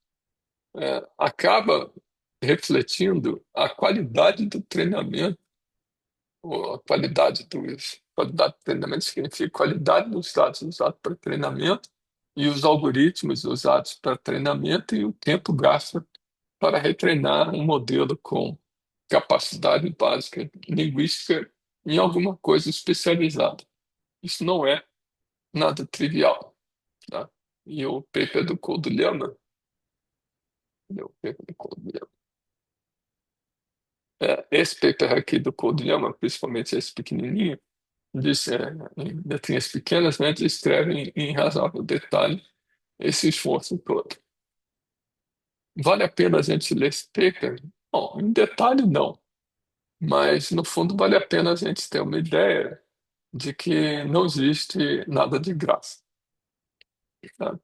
acaba refletindo a qualidade do treinamento, ou a qualidade do treinamento significa qualidade dos dados usados para treinamento e os algoritmos usados para treinamento e o tempo gasto para retreinar um modelo com capacidade básica linguística em alguma coisa especializada. Isso não é nada trivial, tá? E o paper do Code Llama, o paper do Code Llama, esse paper aqui do Code Llama, principalmente esse pequenininho, em letrinhas pequenas, né, descreve em razoável detalhe esse esforço todo. Vale a pena a gente ler esse paper? Bom, em detalhe não, mas no fundo vale a pena a gente ter uma ideia de que não existe nada de graça. Tá?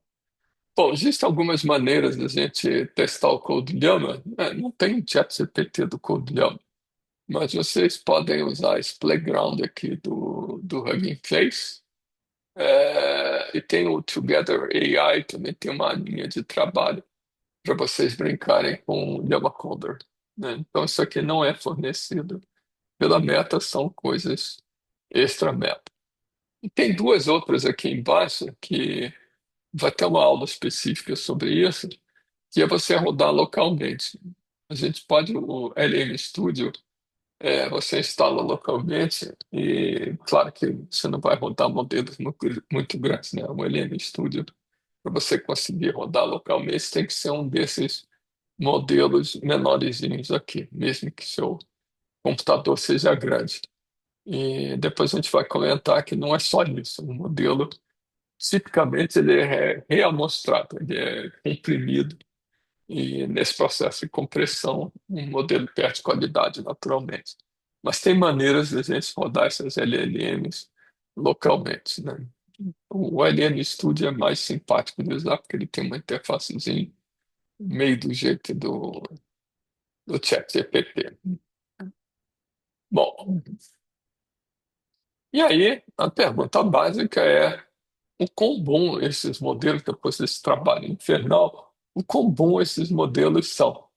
Bom, existem algumas maneiras de a gente testar o Code Llama. Não tem o ChatGPT do Code Llama, mas vocês podem usar esse playground aqui do Hugging Face. E tem o Together AI, também tem uma linha de trabalho para vocês brincarem com o Llama Coder, né? Então, isso aqui não é fornecido pela Meta, são coisas extra-Meta. E tem duas outras aqui embaixo que vai ter uma aula específica sobre isso, que é você rodar localmente. A gente pode, o LM Studio, você instala localmente e, claro que você não vai rodar modelos muito grandes, né? O LM Studio, para você conseguir rodar localmente, tem que ser um desses modelos menorzinhos aqui, mesmo que seu computador seja grande. E depois a gente vai comentar que não é só isso. O modelo, tipicamente, ele é reamostrado, ele é comprimido e nesse processo de compressão, um modelo perde qualidade naturalmente. Mas tem maneiras de a gente rodar essas LLMs localmente, né? O LM Studio é mais simpático de usar porque ele tem uma interfacezinha meio do jeito do ChatGPT. Bom, e aí a pergunta básica é o quão bom esses modelos, depois desse trabalho infernal, o quão bom esses modelos são.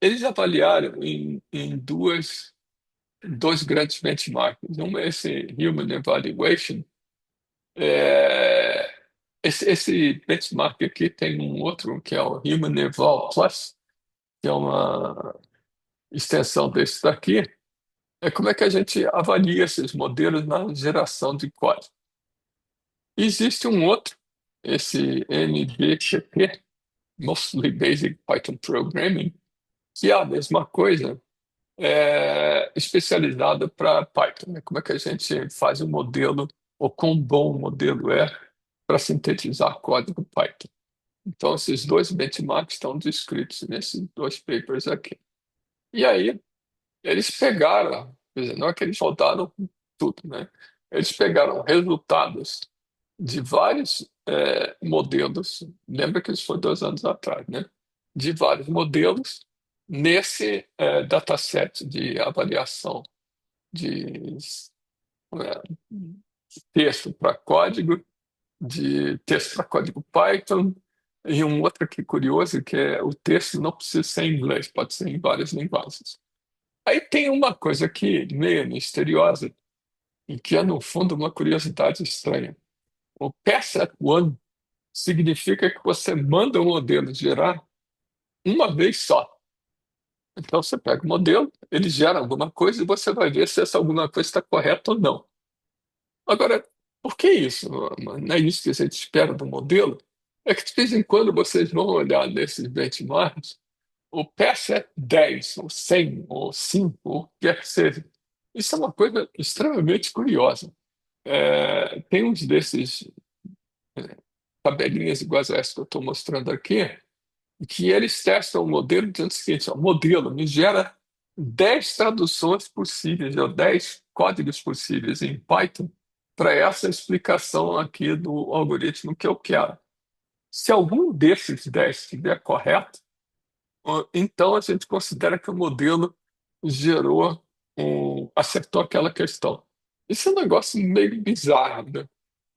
Eles avaliaram em dois grandes benchmarks. Um é esse Human Evaluation. É, esse benchmark aqui tem um outro que é o Human Eval Plus, que é uma extensão desse daqui. É como é que a gente avalia esses modelos na geração de código. Existe um outro, esse MBPP, Mostly Basic Python Programming, que é a mesma coisa, especializada para Python, né? Como é que a gente faz o modelo, ou quão bom o modelo é para sintetizar código Python. Então, esses dois benchmarks estão descritos nesses dois papers aqui. E aí, eles pegaram, quer dizer, não é que eles rodaram tudo, né? Eles pegaram resultados de vários modelos, lembra que isso foi 2 anos atrás, né? De vários modelos nesse dataset de avaliação de texto para código, de texto para código Python, e um outro aqui curioso, que é o texto não precisa ser em inglês, pode ser em várias linguagens. Aí tem uma coisa aqui meio misteriosa, e que é, no fundo, uma curiosidade estranha. O PSET1 significa que você manda o modelo gerar uma vez só. Então você pega o modelo, ele gera alguma coisa e você vai ver se essa alguma coisa está correta ou não. Agora, por que isso? Não é isso que a gente espera do modelo? É que de vez em quando vocês vão olhar nesses benchmarks, o PES é 10, ou 100, ou 5, ou o que quer que seja. Isso é uma coisa extremamente curiosa. Tem uns desses tabelinhas iguais a essa que eu estou mostrando aqui, que eles testam o modelo dizendo o seguinte: ó, modelo me gera 10 traduções possíveis, ou 10 códigos possíveis em Python para essa explicação aqui do algoritmo que eu quero. Se algum desses 10 estiver correto, então a gente considera que o modelo gerou, acertou aquela questão. Isso é um negócio meio bizarro, né?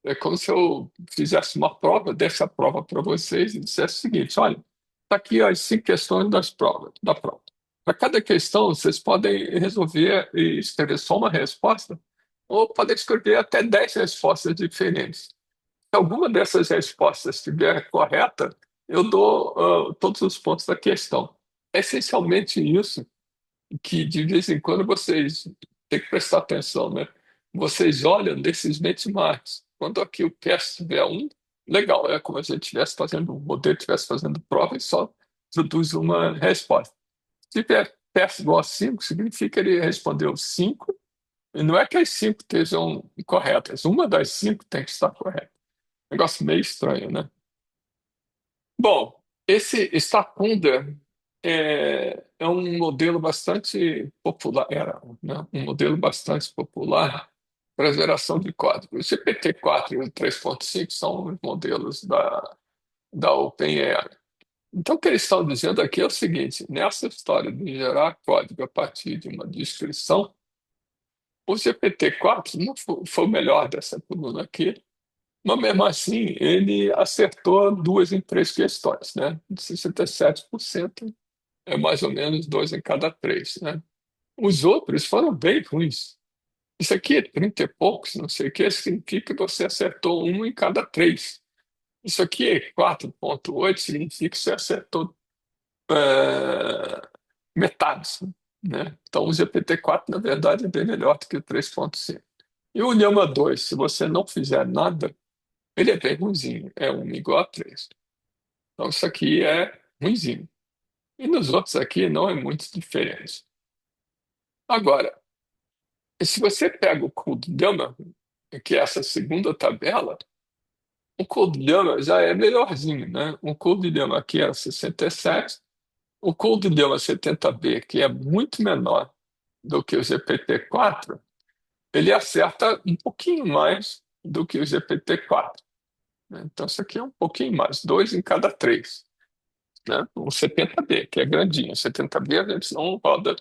É como se eu fizesse uma prova, desse a prova para vocês e dissesse o seguinte: olha, está aqui as 5 questões da prova. Para cada questão, vocês podem resolver e escrever só uma resposta, ou podem escrever até 10 respostas diferentes. Se alguma dessas respostas estiver correta, eu dou todos os pontos da questão. É essencialmente isso que de vez em quando vocês têm que prestar atenção, né? Vocês olham desses benchmarks. Quando aqui o teste tiver um, legal, é como se a gente estivesse fazendo, o modelo estivesse fazendo prova e só produz uma resposta. Se tiver teste igual a 5, significa que ele respondeu 5 E não é que as cinco estejam corretas, uma das cinco tem que estar correta. Negócio meio estranho, né? Bom, esse Stacunda é um modelo bastante popular, era, né, um modelo bastante popular para geração de código. O GPT-4 e o 3.5 são os modelos da OpenAI. Então, o que eles estão dizendo aqui é o seguinte: nessa história de gerar código a partir de uma descrição, o GPT-4 não foi o melhor dessa coluna aqui, mas mesmo assim ele acertou duas em três questões, né? De 67% é mais ou menos dois em cada três, né? Os outros foram bem ruins. Isso aqui, 30 e poucos, não sei o que, significa que você acertou um em cada três. Isso aqui, 4,8, significa que você acertou metade, né? Então, o GPT-4, na verdade, é bem melhor do que o 3,5. E o Llama 2, se você não fizer nada, ele é bem ruinzinho, é um igual a 3. Então, isso aqui é ruinzinho. E nos outros aqui não é muito diferente. Agora, se você pega o Cold Llama, que é essa segunda tabela, o Cold Llama já é melhorzinho, né? O Cold Llama aqui era 67, o Cold Llama 70B, que é muito menor do que o GPT-4, ele acerta um pouquinho mais do que o GPT-4, né? Então, isso aqui é um pouquinho mais, dois em cada três, né? O 70B, que é grandinho. O 70B a gente não roda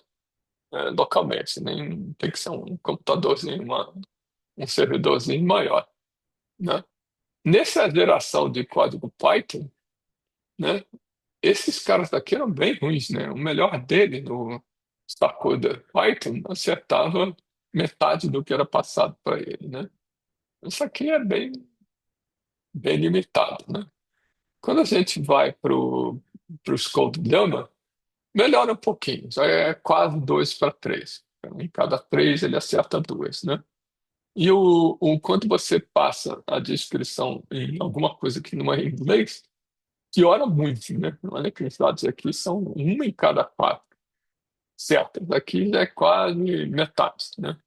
localmente, nem tem que ser um computadorzinho, um servidorzinho maior, né? Nessa geração de código Python, né? Esses caras daqui eram bem ruins, né? O melhor dele no Stacoda Python acertava metade do que era passado para ele, né? Isso aqui é bem limitado, né? Quando a gente vai para os Code Llama, melhora um pouquinho, já é quase 2 para 3. Então, em cada três ele acerta duas, né? E quando você passa a descrição em alguma coisa que não é em inglês, piora muito, né? Olha que os dados aqui são uma em cada quatro, certo? Aqui já é quase metade, né?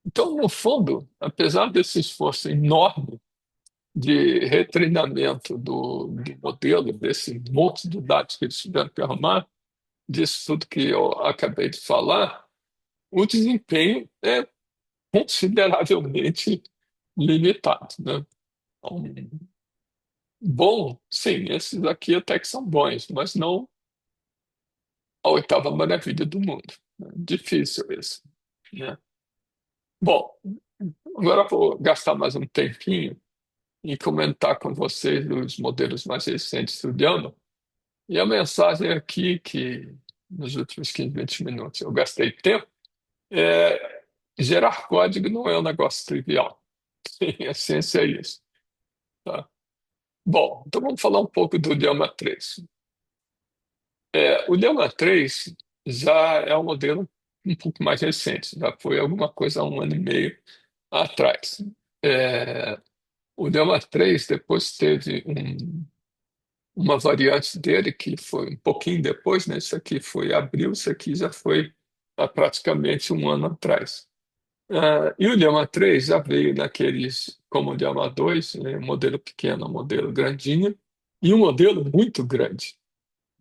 Então, no fundo, apesar desse esforço enorme de retreinamento do modelo, desse monte de dados que eles tiveram que arrumar, disso tudo que eu acabei de falar, o desempenho é consideravelmente limitado, né? Então, bom, sim, esses aqui até que são bons, mas não a oitava maravilha do mundo, né? Difícil isso, né? Bom, agora eu vou gastar mais um tempinho e comentar com vocês os modelos mais recentes do Llama. E a mensagem aqui, que nos últimos 15, 20 minutos eu gastei tempo, é gerar código não é um negócio trivial. Em essência é isso, tá? Bom, então vamos falar um pouco do Llama 3. O Llama 3 já é um modelo um pouco mais recente, já foi alguma coisa há um ano e meio atrás. É, o Llama 3 depois teve uma variante dele que foi um pouquinho depois, né? Isso aqui foi abril, isso aqui já foi há praticamente um ano atrás. E o Llama 3 já veio naqueles, como o Llama 2, né? Um modelo pequeno, um modelo grandinho, e um modelo muito grande,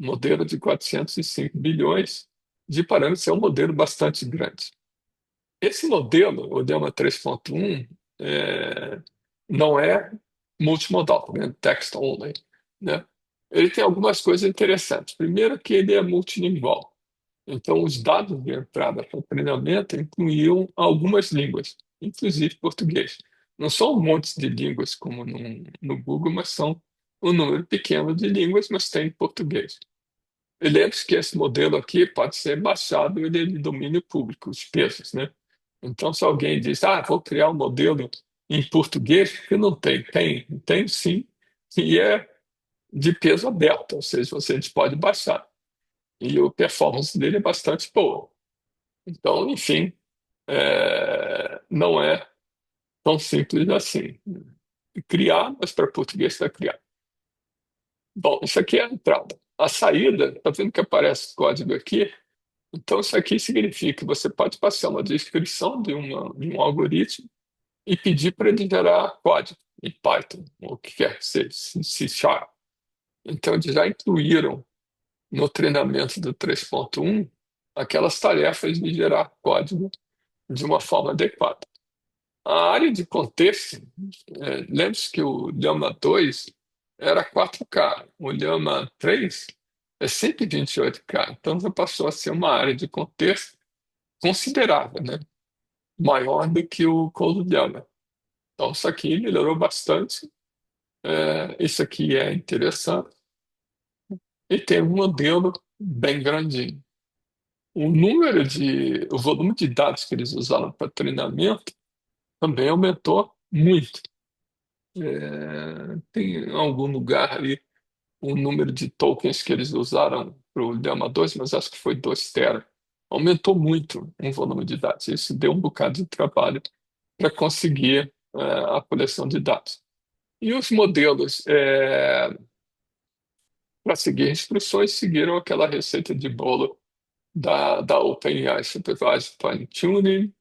um modelo de 405 bilhões de parâmetros, é um modelo bastante grande. Esse modelo, o Llama 3.1, não é multimodal, né? Text only, né? Ele tem algumas coisas interessantes. Primeiro que ele é multilingual. Então, os dados de entrada para o treinamento incluíam algumas línguas, inclusive português. Não são um monte de línguas como no Google, mas são um número pequeno de línguas, mas tem português. E lembre-se que esse modelo aqui pode ser baixado, ele é de domínio público, os pesos, né? Então, se alguém diz, vou criar um modelo em português, que não tem, tem sim, e é de peso aberto, ou seja, você pode baixar. E a performance dele é bastante boa. Então, enfim, não é tão simples assim. Criar, mas para português está criar. Bom, isso aqui é a entrada. A saída, está vendo que aparece código aqui? Então, isso aqui significa que você pode passar uma descrição de um algoritmo e pedir para ele gerar código em Python, ou o que quer que seja, C Sharp. Então, eles já incluíram no treinamento do 3.1 aquelas tarefas de gerar código de uma forma adequada. A área de contexto, lembre-se que o Llama 2 era 4K, o Llama 3 é 128K, então já passou a ser uma área de contexto considerável, né? Maior do que o Cold Llama. Então, isso aqui melhorou bastante. Isso aqui é interessante. E tem um modelo bem grandinho. O volume de dados que eles usaram para treinamento também aumentou muito. Tem em algum lugar ali o número de tokens que eles usaram para o Llama 2, mas acho que foi 2 tera. Aumentou muito o volume de dados. Isso deu um bocado de trabalho para conseguir a coleção de dados. E os modelos, para seguir instruções, seguiram aquela receita de bolo da OpenAI, Supervised Fine Tuning,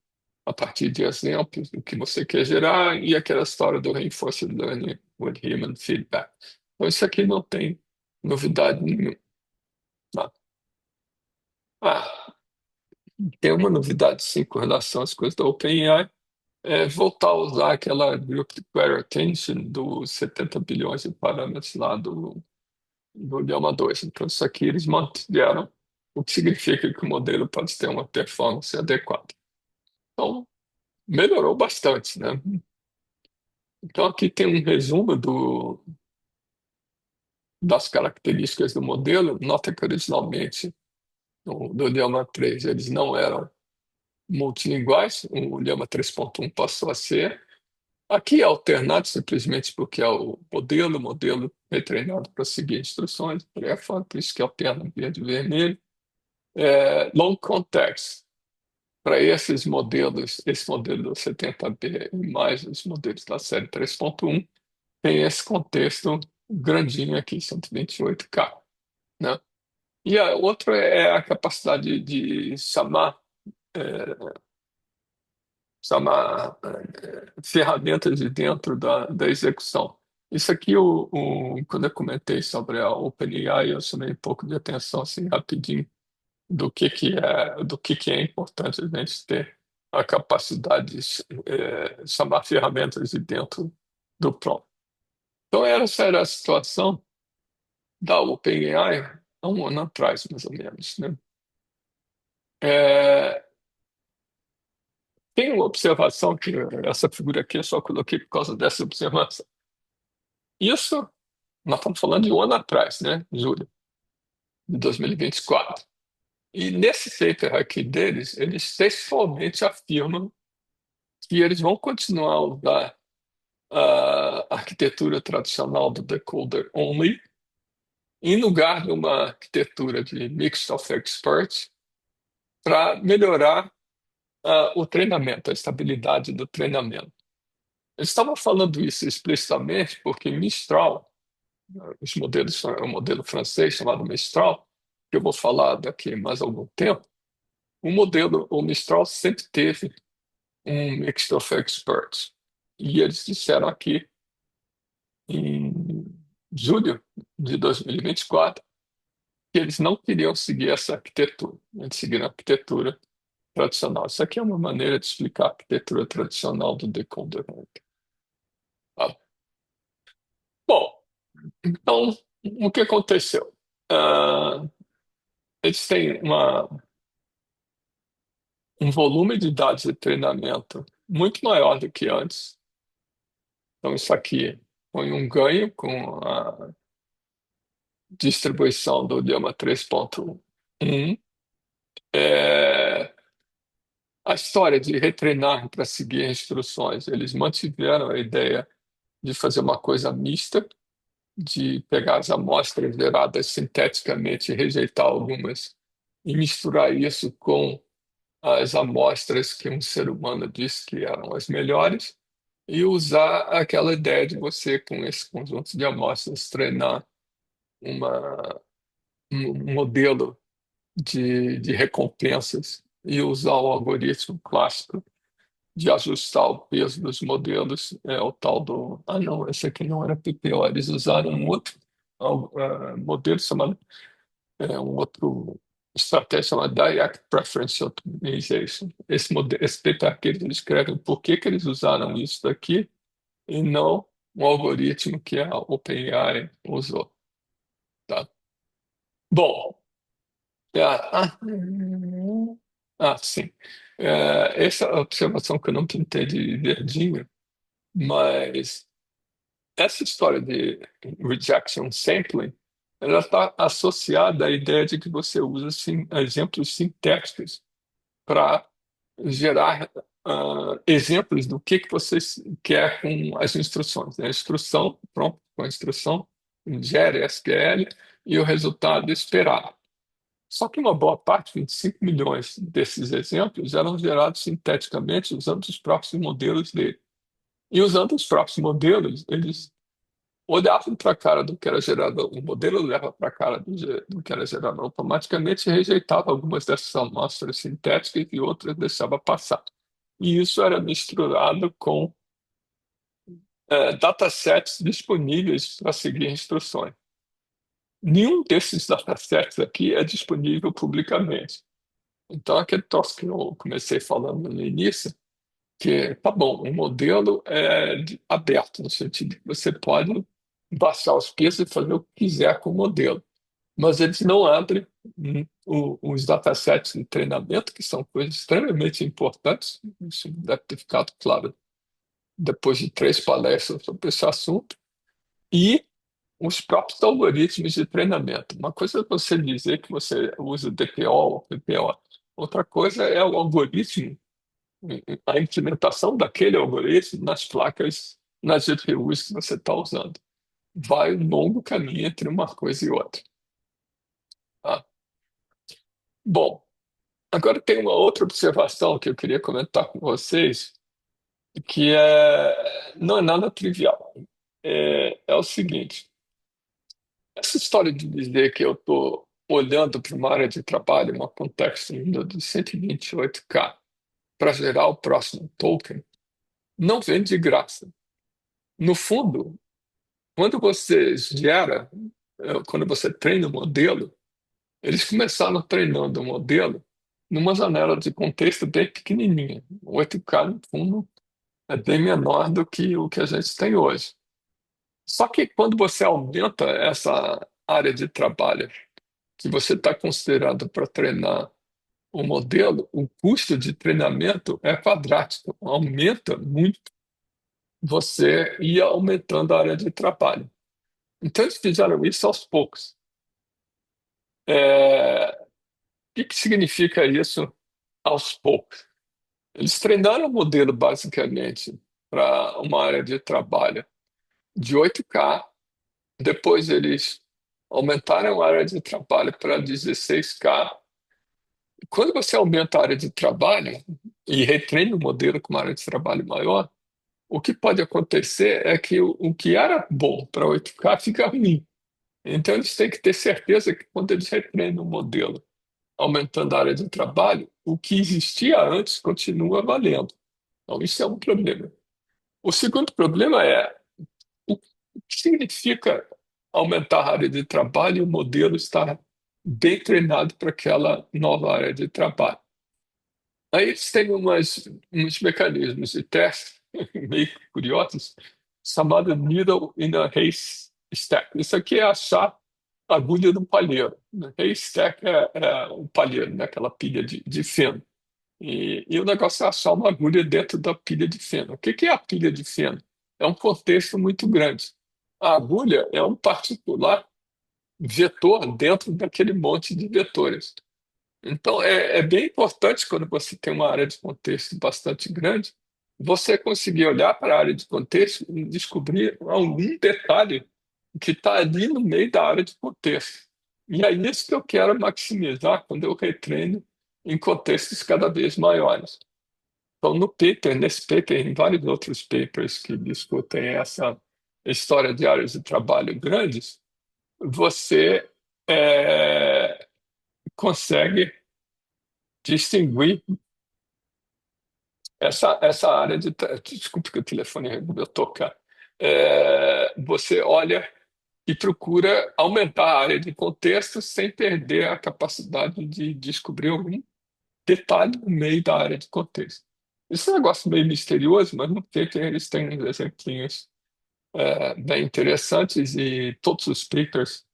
a partir de exemplos do que você quer gerar, e aquela história do Reinforcement Learning with Human Feedback. Então, isso aqui não tem novidade nenhuma. Tá? Ah, tem uma novidade sim com relação às coisas da OpenAI, voltar a usar aquela Group Query Attention dos 70 bilhões de parâmetros lá do Llama 2. Então, isso aqui eles mantiveram, o que significa que o modelo pode ter uma performance adequada. Então, melhorou bastante, né? Então, aqui tem um resumo das características do modelo. Nota que originalmente do Llama 3 eles não eram multilinguais, o Llama 3.1 passou a ser. Aqui é alternado simplesmente porque é o modelo é treinado para seguir instruções, por isso que alterna verde e vermelho. Long context. Para esses modelos, esse modelo do 70B e mais os modelos da série 3.1, tem esse contexto grandinho aqui, 128K, né? E a outra é a capacidade de chamar ferramentas de dentro da execução. Isso aqui, quando eu comentei sobre a OpenAI, eu chamei um pouco de atenção, assim, rapidinho, do que é importante a gente ter a capacidade de chamar ferramentas de dentro do prompt. Então, essa era a situação da OpenAI há um ano atrás, mais ou menos, né? É, Tem uma observação que essa figura aqui eu só coloquei por causa dessa observação. Isso, nós estamos falando de um ano atrás, né? Julho de 2024. E nesse paper aqui deles, eles textualmente afirmam que eles vão continuar a usar a arquitetura tradicional do decoder only, em lugar de uma arquitetura de mixed of experts, para melhorar o treinamento, a estabilidade do treinamento. Eles estavam falando isso explicitamente porque Mistral, os modelos são um modelo francês chamado Mistral, que eu vou falar daqui a mais algum tempo. O Mistral sempre teve um mixed of experts. E eles disseram aqui em julho de 2024 que eles não queriam seguir essa arquitetura, eles seguiram a arquitetura tradicional. Isso aqui é uma maneira de explicar a arquitetura tradicional do decoder. Tá? Bom, então, o que aconteceu? Ah, eles têm um volume de dados de treinamento muito maior do que antes. Então, isso aqui foi um ganho com a distribuição do Llama 3.1. É, a história de retreinar para seguir instruções, eles mantiveram a ideia de fazer uma coisa mista, de pegar as amostras geradas sinteticamente, rejeitar algumas e misturar isso com as amostras que um ser humano disse que eram as melhores e usar aquela ideia de você, com esse conjunto de amostras, treinar um modelo de recompensas e usar o algoritmo clássico de ajustar o peso dos modelos, é o tal do. Ah, não, esse aqui não era PPO, eles usaram um outro modelo chamado, um outro estratégia chamada Direct Preference Optimization. Esse paper aqui eles escrevem por que que eles usaram isso daqui e não um algoritmo que a OpenAI usou, tá? Bom, sim. Essa é a observação que eu não pintei de verdinho, mas essa história de rejection sampling, ela está associada à ideia de que você usa exemplos sintéticos para gerar exemplos do que você quer com as instruções, né? A instrução, pronto, com a instrução, gere SQL e o resultado esperado. Só que uma boa parte, 25 milhões desses exemplos, eram gerados sinteticamente usando os próprios modelos dele. E usando os próprios modelos, eles olhavam para a cara do que era gerado, o modelo olhava para a cara do que era gerado automaticamente e rejeitava algumas dessas amostras sintéticas e outras deixava passar. E isso era misturado com datasets disponíveis para seguir instruções. Nenhum desses datasets aqui é disponível publicamente. Então, aquele troço que eu comecei falando no início, que, tá bom, o modelo é aberto, no sentido que você pode baixar os pesos e fazer o que quiser com o modelo. Mas eles não abrem os datasets de treinamento, que são coisas extremamente importantes. Isso deve ter ficado claro depois de 3 palestras sobre esse assunto. E os próprios algoritmos de treinamento. Uma coisa é você dizer que você usa DPO ou PPO. Outra coisa é o algoritmo, a implementação daquele algoritmo nas placas, nas GPUs que você está usando. Vai um longo caminho entre uma coisa e outra. Tá? Bom, agora tem uma outra observação que eu queria comentar com vocês, que não é nada trivial. É o seguinte: essa história de dizer que eu estou olhando para uma área de trabalho, um contexto ainda de 128K, para gerar o próximo token, não vem de graça. No fundo, quando você gera, quando você treina o modelo, eles começaram treinando o modelo numa janela de contexto bem pequenininha. O 8K, no fundo, é bem menor do que o que a gente tem hoje. Só que quando você aumenta essa área de trabalho que você está considerando para treinar o modelo, o custo de treinamento é quadrático, aumenta muito você ir aumentando a área de trabalho. Então, eles fizeram isso aos poucos. O que que significa isso aos poucos? Eles treinaram o modelo basicamente para uma área de trabalho de 8K, depois eles aumentaram a área de trabalho para 16K. Quando você aumenta a área de trabalho e retreina o modelo com uma área de trabalho maior, o que pode acontecer é que o que era bom para 8K fica ruim. Então, eles têm que ter certeza que quando eles retreinam o modelo, aumentando a área de trabalho, o que existia antes continua valendo. Então, isso é um problema. O segundo problema é o que significa aumentar a área de trabalho e o modelo estar bem treinado para aquela nova área de trabalho. Aí eles têm uns mecanismos de teste meio curiosos, chamado Needle in a Haystack. Isso aqui é achar a agulha do palheiro, né? Haystack é um palheiro, né? Aquela pilha de feno. E o negócio é achar uma agulha dentro da pilha de feno. O que que é a pilha de feno? É um contexto muito grande. A agulha é um particular vetor dentro daquele monte de vetores. Então, é bem importante quando você tem uma área de contexto bastante grande, você conseguir olhar para a área de contexto e descobrir algum detalhe que está ali no meio da área de contexto. E é isso que eu quero maximizar quando eu retreino em contextos cada vez maiores. Então, nesse paper, e em vários outros papers que discutem essa história de áreas de trabalho grandes, você é, consegue distinguir essa área de. Desculpe que o telefone resolveu tocar. Você olha e procura aumentar a área de contexto sem perder a capacidade de descobrir algum detalhe no meio da área de contexto. Esse é um negócio meio misterioso, mas no paper eles têm uns exemplinhos bem interessantes e todos os papers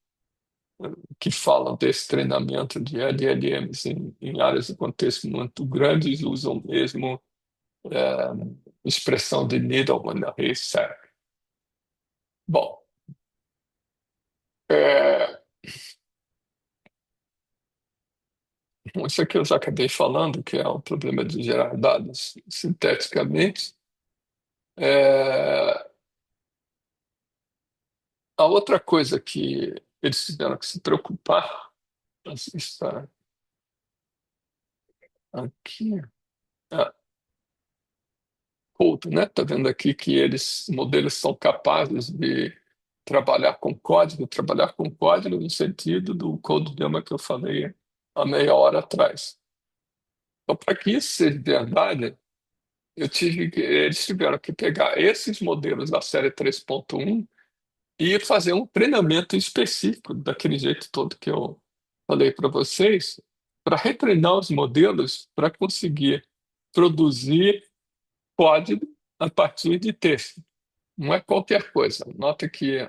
que falam desse treinamento de LLMs em áreas de contexto muito grandes usam mesmo é, expressão de Needleman Research. Bom, é, isso aqui eu já acabei falando, que é o problema de gerar dados sinteticamente. É, a outra coisa que eles tiveram que se preocupar, está aqui, é, Code, né? Está vendo aqui que eles, modelos são capazes de trabalhar com código no sentido do code demo que eu falei há meia hora atrás. Então, para que isso seja verdade, eles tiveram que pegar esses modelos da série 3.1 e fazer um treinamento específico, daquele jeito todo que eu falei para vocês, para retreinar os modelos para conseguir produzir código a partir de texto. Não é qualquer coisa. Nota que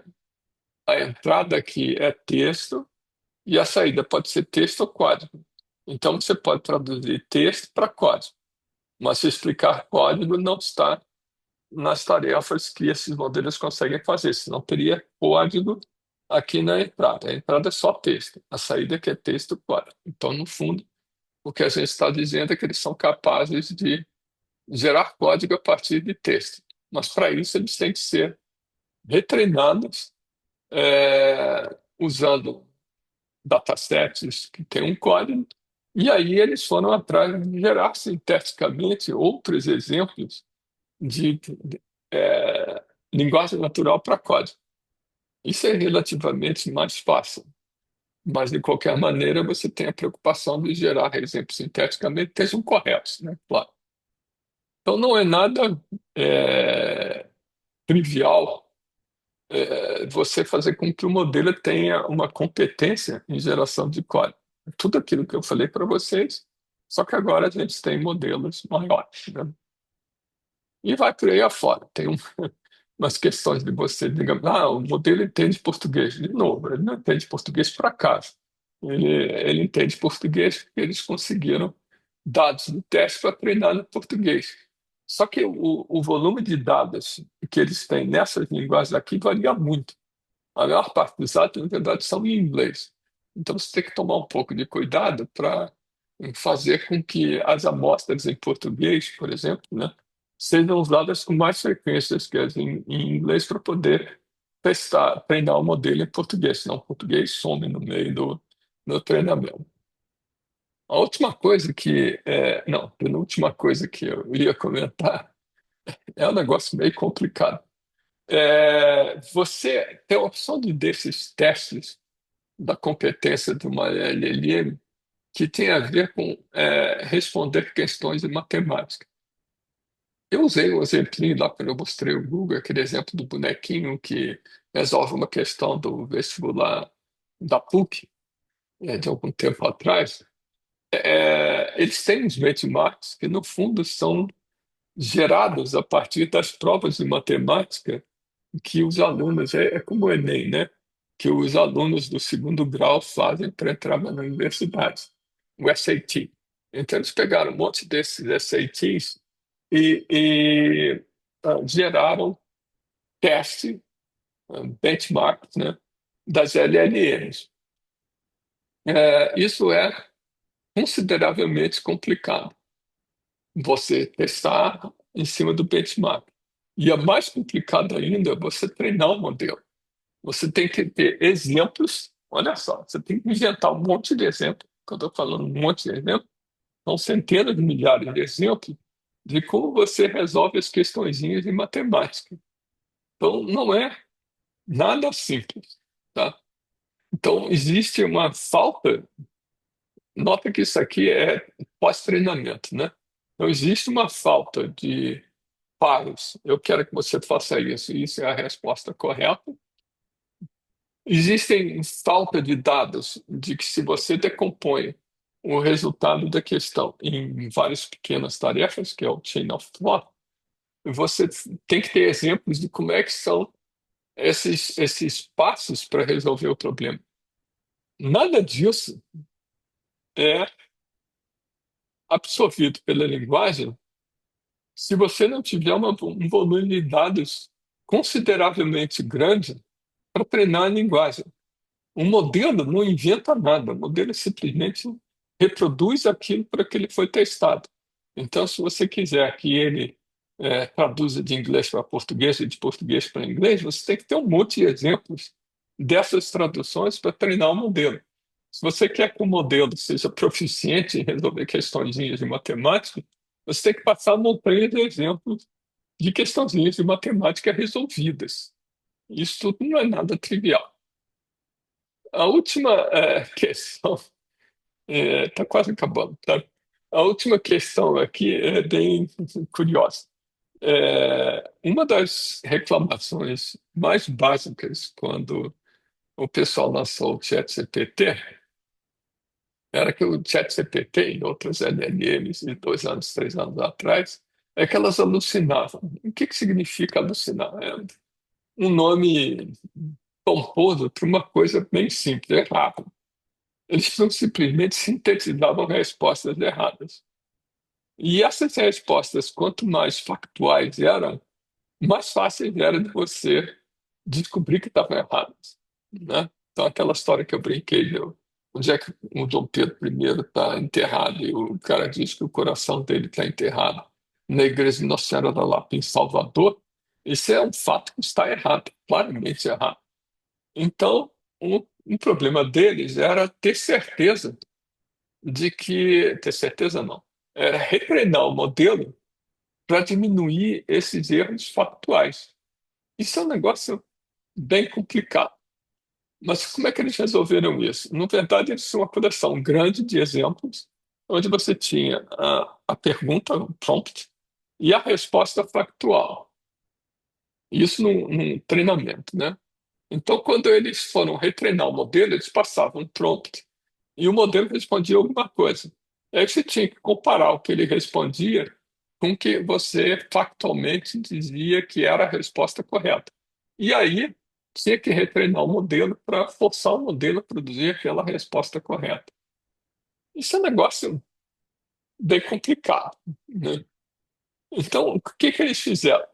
a entrada aqui é texto e a saída pode ser texto ou código. Então você pode traduzir texto para código, mas se explicar código não está nas tarefas que esses modelos conseguem fazer, senão teria código aqui na entrada. A entrada é só texto, a saída é que é texto e código. Então, no fundo, o que a gente está dizendo é que eles são capazes de gerar código a partir de texto. Mas para isso eles têm que ser retreinados usando datasets que têm um código, e aí eles foram atrás de gerar sinteticamente outros exemplos de linguagem natural para código. Isso é relativamente mais fácil, mas de qualquer maneira você tem a preocupação de gerar exemplos sinteticamente que sejam corretos, né? Claro. Então não é nada trivial você fazer com que o modelo tenha uma competência em geração de código. Tudo aquilo que eu falei para vocês, só que agora a gente tem modelos maiores, né? E vai por aí afora. Tem umas questões de você, digamos, o modelo entende português. De novo, ele não entende português por acaso. Ele entende português porque eles conseguiram dados do teste para treinar no português. Só que o volume de dados que eles têm nessas linguagens aqui varia muito. A maior parte dos dados, na verdade, são em inglês. Então, você tem que tomar um pouco de cuidado para fazer com que as amostras em português, por exemplo, né, sejam usadas com mais frequência que as em inglês para poder testar, treinar o modelo em português, senão o português some no meio do treinamento. A última coisa não, a penúltima coisa que eu ia comentar é um negócio meio complicado. Você tem a opção desses testes da competência de uma LLM que tem a ver com responder questões de matemática. Eu usei um exemplinho lá quando eu mostrei o Google, aquele exemplo do bonequinho que resolve uma questão do vestibular da PUC, de algum tempo atrás. Eles têm uns benchmarks que, no fundo, são gerados a partir das provas de matemática que os alunos, é como o Enem, né? Que os alunos do segundo grau fazem para entrar na universidade, o SAT. Então, eles pegaram um monte desses SATs e geraram teste, benchmark, né, das LLMs. Isso é consideravelmente complicado, você testar em cima do benchmark. E é mais complicado ainda você treinar o modelo. Você tem que ter exemplos. Olha só, você tem que inventar um monte de exemplos. Quando eu estou falando um monte de exemplos, são centenas de milhares de exemplos de como você resolve as questõezinhas de matemática. Então, não é nada simples, tá? Então, existe uma falta nota que isso aqui é pós-treinamento, né? Então, existe uma falta de pares. Eu quero que você faça isso. Isso é a resposta correta. Existem falta de dados de que se você decompõe o resultado da questão em várias pequenas tarefas, que é o chain of thought, você tem que ter exemplos de como é que são esses passos para resolver o problema. Nada disso é absorvido pela linguagem se você não tiver um volume de dados consideravelmente grande para treinar a linguagem. Um modelo não inventa nada, o modelo simplesmente reproduz aquilo para que ele foi testado. Então, se você quiser que ele traduza de inglês para português e de português para inglês, você tem que ter um monte de exemplos dessas traduções para treinar o modelo. Se você quer que o modelo seja proficiente em resolver questõezinhas de matemática, você tem que passar uma montanha de exemplos de questõezinhas de matemática resolvidas. Isso tudo não é nada trivial. A última questão está quase acabando, tá? A última questão aqui é bem curiosa. Uma das reclamações mais básicas quando o pessoal lançou o ChatGPT era que o ChatGPT e outros LLMs de 2 anos, 3 anos atrás, é que elas alucinavam. O que que significa alucinar? É um nome pomposo para uma coisa bem simples, errado. Eles não simplesmente sintetizavam respostas erradas. E essas respostas, quanto mais factuais eram, mais fácil era de você descobrir que estavam erradas, né? Então, aquela história que eu brinquei, de onde é que o Dom Pedro I está enterrado e o cara diz que o coração dele está enterrado na igreja de Nossa Senhora da Lapa, em Salvador, isso é um fato que está errado, claramente errado. Então, um problema deles era ter certeza de que, ter certeza não, era retreinar o modelo para diminuir esses erros factuais. Isso é um negócio bem complicado. Mas como é que eles resolveram isso? Na verdade, eles tinham uma coleção grande de exemplos, onde você tinha a pergunta, o prompt, e a resposta factual. Isso num treinamento, né? Então, quando eles foram retreinar o modelo, eles passavam um prompt e o modelo respondia alguma coisa. Aí você tinha que comparar o que ele respondia com o que você factualmente dizia que era a resposta correta. E aí tinha que retreinar o modelo para forçar o modelo a produzir aquela resposta correta. Isso é um negócio bem complicado, né? Então, o que que eles fizeram?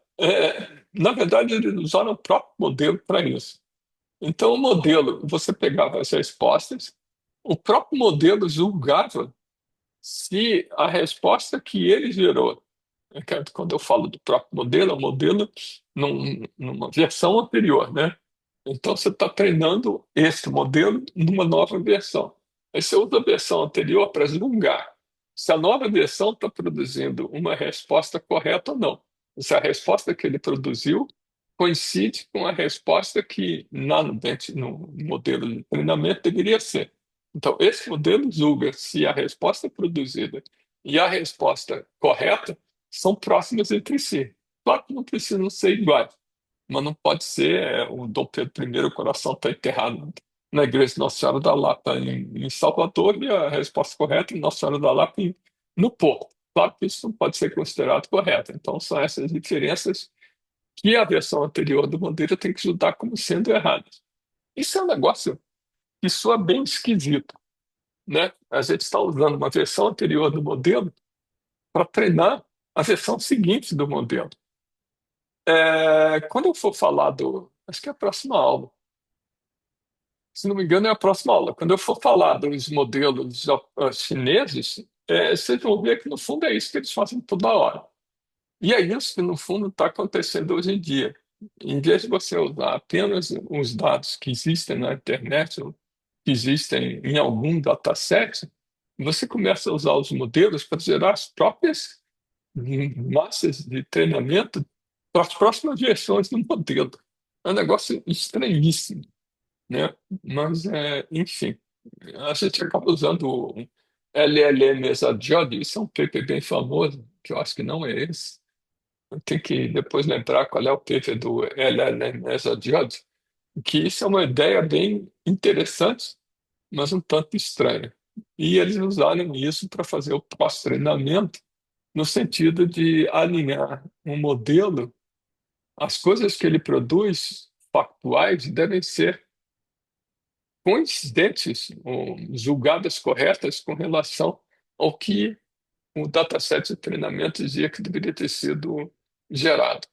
Na verdade, eles usaram o próprio modelo para isso. Então, o modelo, você pegava as respostas, o próprio modelo julgava se a resposta que ele gerou, quando eu falo do próprio modelo, é um modelo numa versão anterior, né? Então, você está treinando esse modelo numa nova versão. Aí você usa a versão anterior para julgar se a nova versão está produzindo uma resposta correta ou não. Se a resposta que ele produziu coincide com a resposta que no modelo de treinamento deveria ser. Então, esse modelo julga se a resposta produzida e a resposta correta são próximas entre si. Claro que não precisam ser iguais, mas não pode ser o Dom Pedro I, o coração está enterrado na igreja de Nossa Senhora da Lapa em Salvador e a resposta correta é Nossa Senhora da Lapa no Porto. Claro que isso não pode ser considerado correto. Então, são essas diferenças que a versão anterior do modelo tem que julgar como sendo erradas. Isso é um negócio que soa bem esquisito, né? A gente está usando uma versão anterior do modelo para treinar a versão seguinte do modelo. Quando eu for falar acho que é a próxima aula, se não me engano, é a próxima aula. Quando eu for falar dos modelos chineses, vocês vão ver que, no fundo, é isso que eles fazem toda hora. E é isso que, no fundo, está acontecendo hoje em dia. Em vez de você usar apenas os dados que existem na internet, ou que existem em algum dataset, você começa a usar os modelos para gerar as próprias massas de treinamento para as próximas versões do modelo. É um negócio estranhíssimo, né? Mas, enfim, a gente acaba usando LLM Mesadiode, isso é um paper bem famoso, que eu acho que não é esse. Eu tenho que depois lembrar qual é o paper do LLM Mesadiode, que isso é uma ideia bem interessante, mas um tanto estranha. E eles usaram isso para fazer o pós-treinamento, no sentido de alinhar um modelo, as coisas que ele produz, factuais, devem ser coincidentes ou julgadas corretas com relação ao que o dataset de treinamento dizia que deveria ter sido gerado.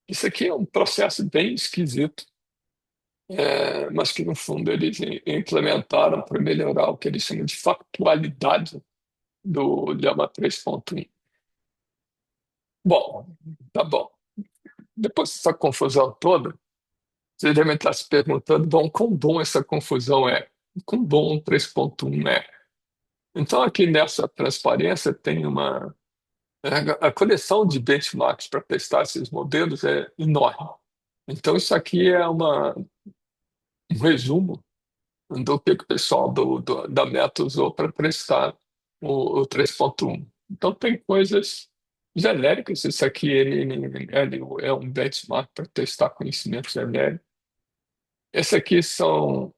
Isso aqui é um processo bem esquisito, mas que, no fundo, eles implementaram para melhorar o que eles chamam de factualidade do Llama 3.1. Bom, tá bom. Depois dessa confusão toda, vocês devem estar se perguntando, bom, quão bom essa confusão é? Quão bom o 3.1 é? Então, aqui nessa transparência tem a coleção de benchmarks para testar esses modelos é enorme. Então, isso aqui é um resumo do que o pessoal da Meta usou para prestar o 3.1. Então, tem coisas genéricas. Isso aqui ele é um benchmark para testar conhecimento genérico. Esse aqui são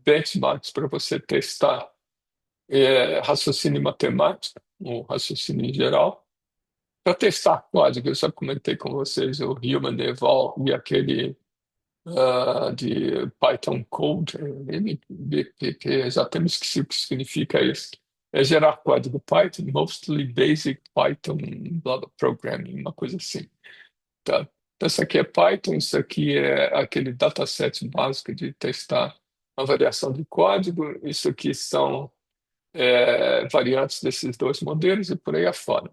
benchmarks para você testar raciocínio matemático, ou raciocínio em geral. Para testar código, eu já comentei com vocês o Human Eval e aquele de Python Code, MPP, já até me esqueci o que significa isso. É gerar código Python, mostly basic Python programming, uma coisa assim. Tá? Então, isso aqui é Python, isso aqui é aquele dataset básico de testar a variação de código, isso aqui são variantes desses dois modelos e por aí afora.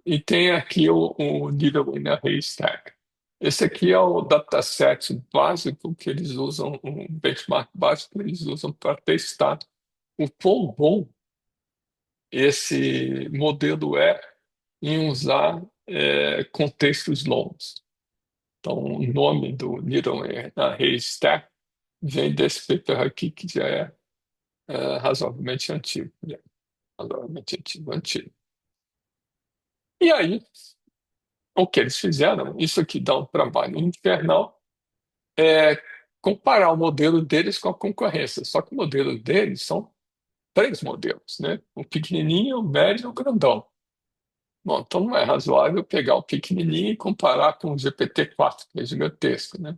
E tem aqui o Needle in a Haystack. Esse aqui é o dataset básico que eles usam, um benchmark básico que eles usam para testar o quão bom esse modelo é em usar contextos longos. Então, o nome do Needle in a Haystack vem desse paper aqui, que já é razoavelmente antigo. Razoavelmente antigo. E aí, o que eles fizeram, isso aqui dá um trabalho infernal, é comparar o modelo deles com a concorrência. Só que o modelo deles são três modelos, né? O pequenininho, o médio e o grandão. Bom, então não é razoável pegar o pequenininho e comparar com o GPT-4, que é gigantesco, né?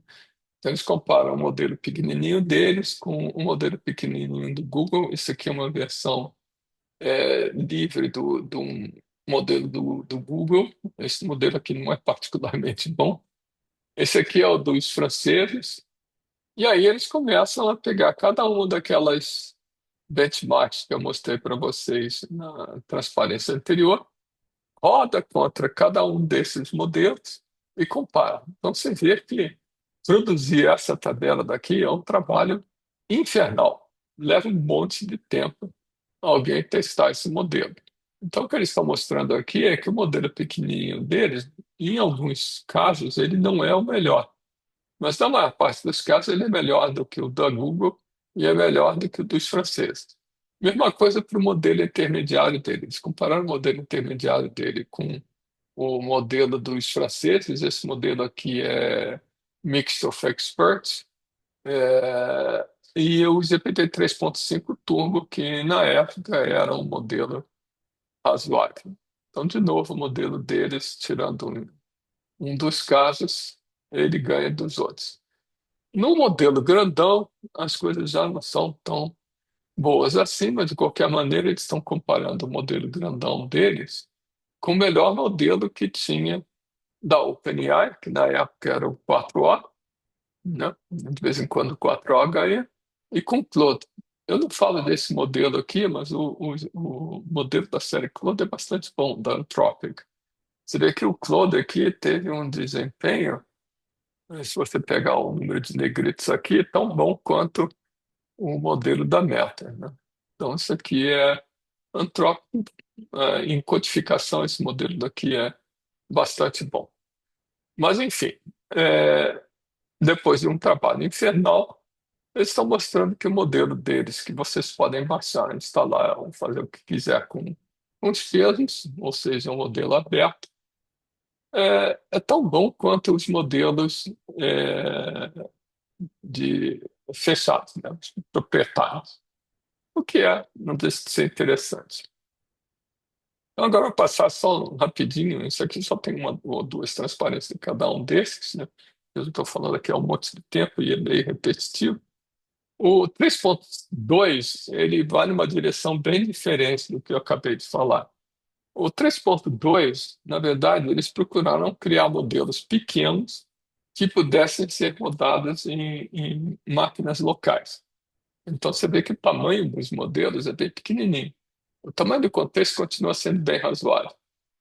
Então eles comparam o modelo pequenininho deles com o modelo pequenininho do Google. Isso aqui é uma versão livre do modelo do Google. Esse modelo aqui não é particularmente bom. Esse aqui é o dos franceses. E aí eles começam a pegar cada uma daquelas benchmarks que eu mostrei para vocês na transparência anterior, roda contra cada um desses modelos e compara. Então você vê que produzir essa tabela daqui é um trabalho infernal. Leva um monte de tempo alguém testar esse modelo. Então o que eles estão mostrando aqui é que o modelo pequenininho deles, em alguns casos, ele não é o melhor. Mas na maior parte dos casos ele é melhor do que o da Google e é melhor do que o dos franceses. Mesma coisa para o modelo intermediário dele. Eles compararam o modelo intermediário dele com o modelo dos franceses. Esse modelo aqui é Mixed of Experts. E o GPT 3.5 Turbo, que na época era um modelo razoável. Então, de novo, o modelo deles, tirando um dos casos, ele ganha dos outros. No modelo grandão, as coisas já não são tão boas assim, mas de qualquer maneira eles estão comparando o modelo grandão deles com o melhor modelo que tinha da OpenAI, que na época era o 4O, né? De vez em quando o 4O ganha, e com o Claude. Eu não falo desse modelo aqui, mas o modelo da série Claude é bastante bom, da Anthropic. Você vê que o Claude aqui teve um desempenho, se você pegar o número de negritos aqui, tão bom quanto o modelo da Meta, né? Então, isso aqui é antrópico, em codificação, esse modelo daqui é bastante bom. Mas, enfim, é, depois de um trabalho infernal, eles estão mostrando que o modelo deles, que vocês podem baixar, instalar ou fazer o que quiser com os pesos, ou seja, um modelo aberto, é tão bom quanto os modelos é, de fechados, né, os proprietários, o que não deixa de ser interessante. Então, agora eu vou passar só rapidinho, isso aqui só tem uma ou duas transparências de cada um desses, né? Eu estou falando aqui há um monte de tempo e é meio repetitivo. O 3.2 ele vai numa direção bem diferente do que eu acabei de falar. O 3.2 na verdade, eles procuraram criar modelos pequenos que pudessem ser rodados em máquinas locais. Então, você vê que o tamanho dos modelos é bem pequenininho. O tamanho do contexto continua sendo bem razoável,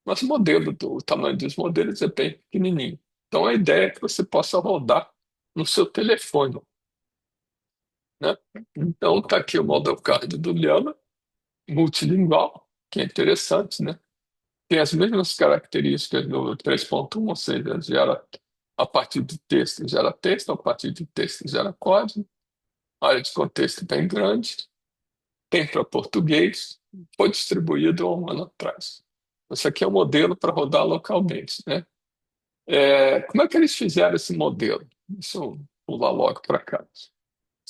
mas o tamanho dos modelos é bem pequenininho. Então, a ideia é que você possa rodar no seu telefone, né? Então, está aqui o model card do Llama, multilingual, que é interessante, né? Tem as mesmas características do 3.1, ou seja, gera a partir de texto, a partir de texto gera código, área de contexto bem grande, tem para português, foi distribuído há um ano atrás. Esse aqui é o modelo para rodar localmente, né? Como é que eles fizeram esse modelo? Deixa eu pular logo para cá.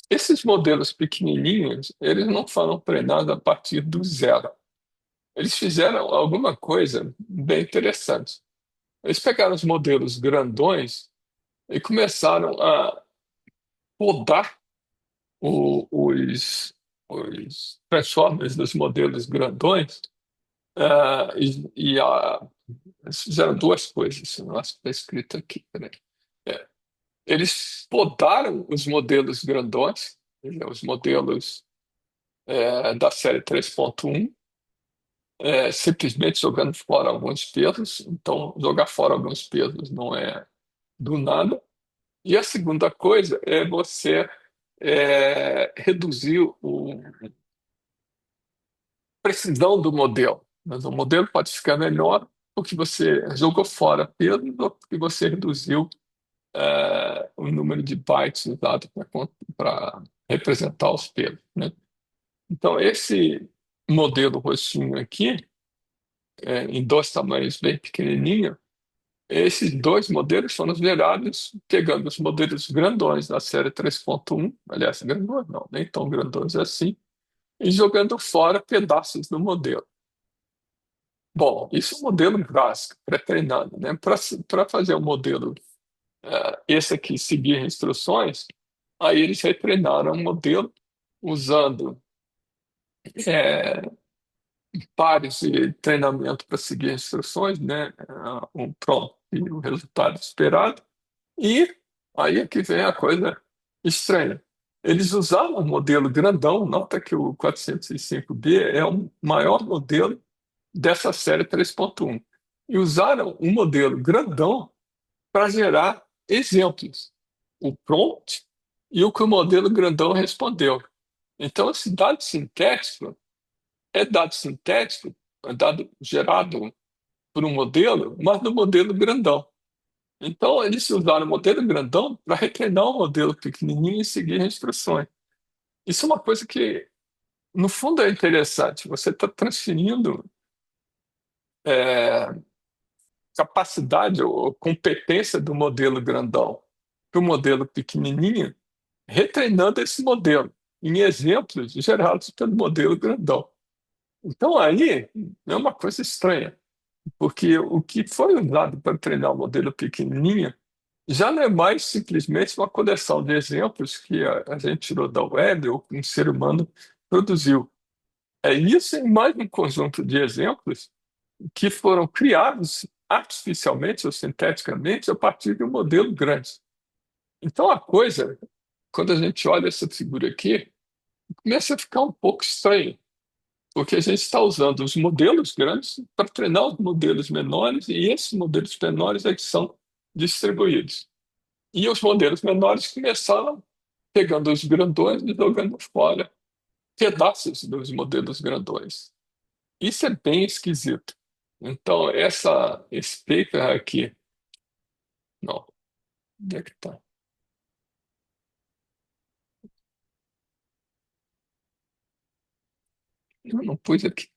Esses modelos pequenininhos, eles não foram treinados a partir do zero. Eles fizeram alguma coisa bem interessante. Eles pegaram os modelos grandões e começaram a podar os transformers dos modelos grandões. Eles fizeram duas coisas, eu acho que está escrito aqui. Peraí. É, Eles podaram os modelos grandões, né, os modelos da série 3.1, simplesmente jogando fora alguns pesos. Então, jogar fora alguns pesos não é do nada. E a segunda coisa é você reduzir a precisão do modelo. Mas o modelo pode ficar melhor porque você jogou fora peso ou porque você reduziu o número de bytes usado para representar os pesos, né? Então, esse modelo roxinho aqui, em dois tamanhos bem pequenininhos, esses dois modelos foram gerados pegando os modelos grandões da série 3.1, aliás, grandões não, nem tão grandões assim, e jogando fora pedaços do modelo. Bom, isso é um modelo básico, pré-treinado, né? Para fazer o modelo, esse aqui, seguir instruções, aí eles retreinaram o modelo usando é, pares de treinamento para seguir instruções, né? Um prompt e o resultado esperado. E aí é que vem a coisa estranha. Eles usaram um modelo grandão, nota que o 405B é o maior modelo dessa série 3.1. E usaram um modelo grandão para gerar exemplos, o prompt e o que o modelo grandão respondeu. Então, esse dado sintético, é dado gerado por um modelo, mas no modelo grandão. Então, eles usaram o modelo grandão para retreinar o modelo pequenininho e seguir as instruções. Isso é uma coisa que, no fundo, é interessante. Você está transferindo é, capacidade ou competência do modelo grandão para o modelo pequenininho, retreinando esse modelo em exemplos gerados pelo modelo grandão. Então, aí é uma coisa estranha, porque o que foi usado para treinar o modelo pequenininho já não é mais simplesmente uma coleção de exemplos que a gente tirou da web ou que um ser humano produziu. É isso e mais um conjunto de exemplos que foram criados artificialmente ou sinteticamente a partir de um modelo grande. Então a coisa, quando a gente olha essa figura aqui, começa a ficar um pouco estranho, porque a gente está usando os modelos grandes para treinar os modelos menores e esses modelos menores é que são distribuídos. E os modelos menores começaram pegando os grandões e jogando fora pedaços dos modelos grandões. Isso é bem esquisito. Então, esse paper aqui, não, onde é que está? Eu não pus aqui.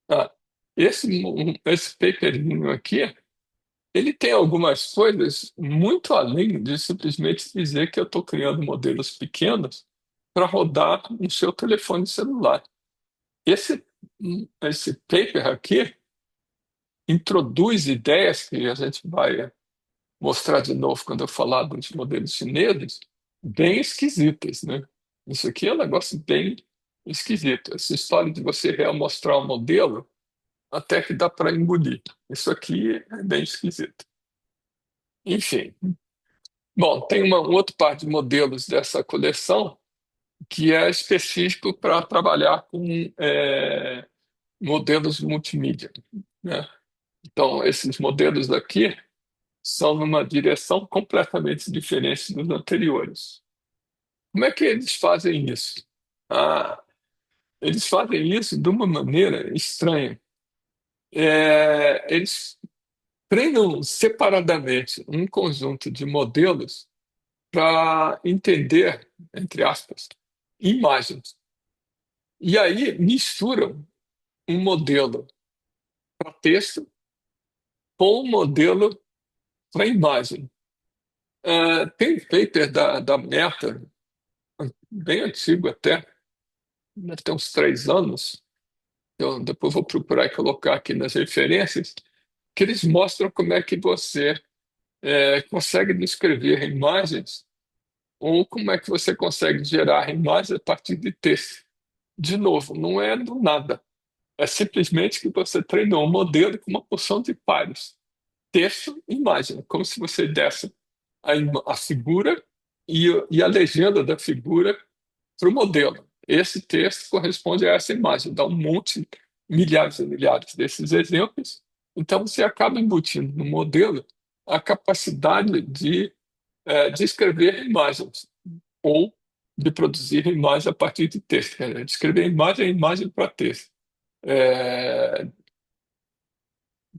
Ah, esse paperzinho aqui, ele tem algumas coisas muito além de simplesmente dizer que eu estou criando modelos pequenos para rodar no seu telefone celular. Esse paper aqui introduz ideias que a gente vai mostrar de novo quando eu falar dos modelos chineses, bem esquisitas, né? Isso aqui é um negócio bem esquisito. Essa história de você mostrar um modelo até que dá para engolir. Isso aqui é bem esquisito. Enfim. Bom, tem um outro par de modelos dessa coleção que é específico para trabalhar com modelos multimídia, né? Então, esses modelos aqui são numa direção completamente diferente dos anteriores. Como é que eles fazem isso? Ah, eles fazem isso de uma maneira estranha. Eles treinam separadamente um conjunto de modelos para entender, entre aspas, imagens. E aí misturam um modelo para texto com um modelo para imagem. Tem um paper da Meta, bem antigo até, deve ter uns 3 anos, eu depois vou procurar e colocar aqui nas referências, que eles mostram como é que você consegue descrever imagens ou como é que você consegue gerar imagens a partir de texto. De novo, não é do nada. É simplesmente que você treinou um modelo com uma porção de pares. Texto e imagem, como se você desse a figura e a legenda da figura para o modelo. Esse texto corresponde a essa imagem, dá um monte, milhares e milhares desses exemplos. Então, você acaba embutindo no modelo a capacidade de descrever imagens ou de produzir imagens a partir de texto. Descrever imagem é imagem para texto. É,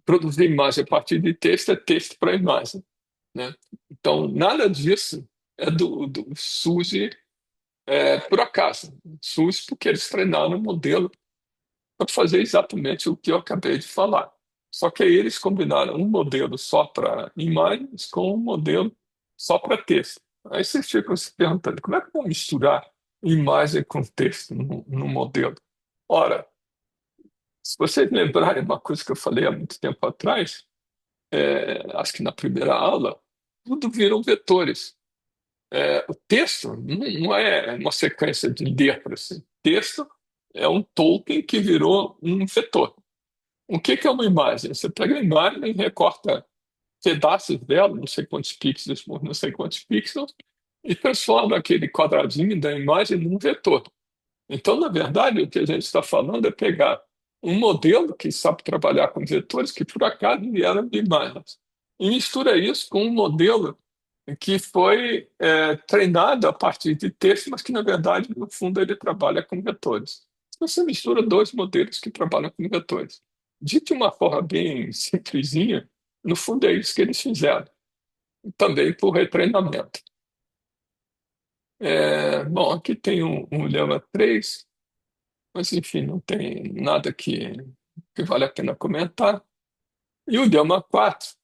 produzir imagem a partir de texto é texto para imagem, né? Então, nada disso surge por acaso. Surge porque eles treinaram o modelo para fazer exatamente o que eu acabei de falar. Só que aí eles combinaram um modelo só para imagens com um modelo só para texto. Aí vocês ficam se perguntando, como é que vão misturar imagem com texto no modelo? Ora, se vocês lembrarem uma coisa que eu falei há muito tempo atrás, acho que na primeira aula, tudo viram vetores. O texto não é uma sequência de letras. Assim. Texto é um token que virou um vetor. O que é uma imagem? Você pega a imagem e recorta pedaços dela, não sei quantos pixels por não sei quantos pixels, e transforma aquele quadradinho da imagem num vetor. Então, na verdade, o que a gente está falando é pegar um modelo que sabe trabalhar com vetores que, por acaso, vieram de imagens, e mistura isso com um modelo que foi treinado a partir de texto, mas que, na verdade, no fundo, ele trabalha com vetores. Então, você mistura dois modelos que trabalham com vetores. Dito de uma forma bem simplesinha, no fundo é isso que eles fizeram, também por retreinamento. Bom, aqui tem um Lema 3, mas enfim, não tem nada que vale a pena comentar. E o Lema 4,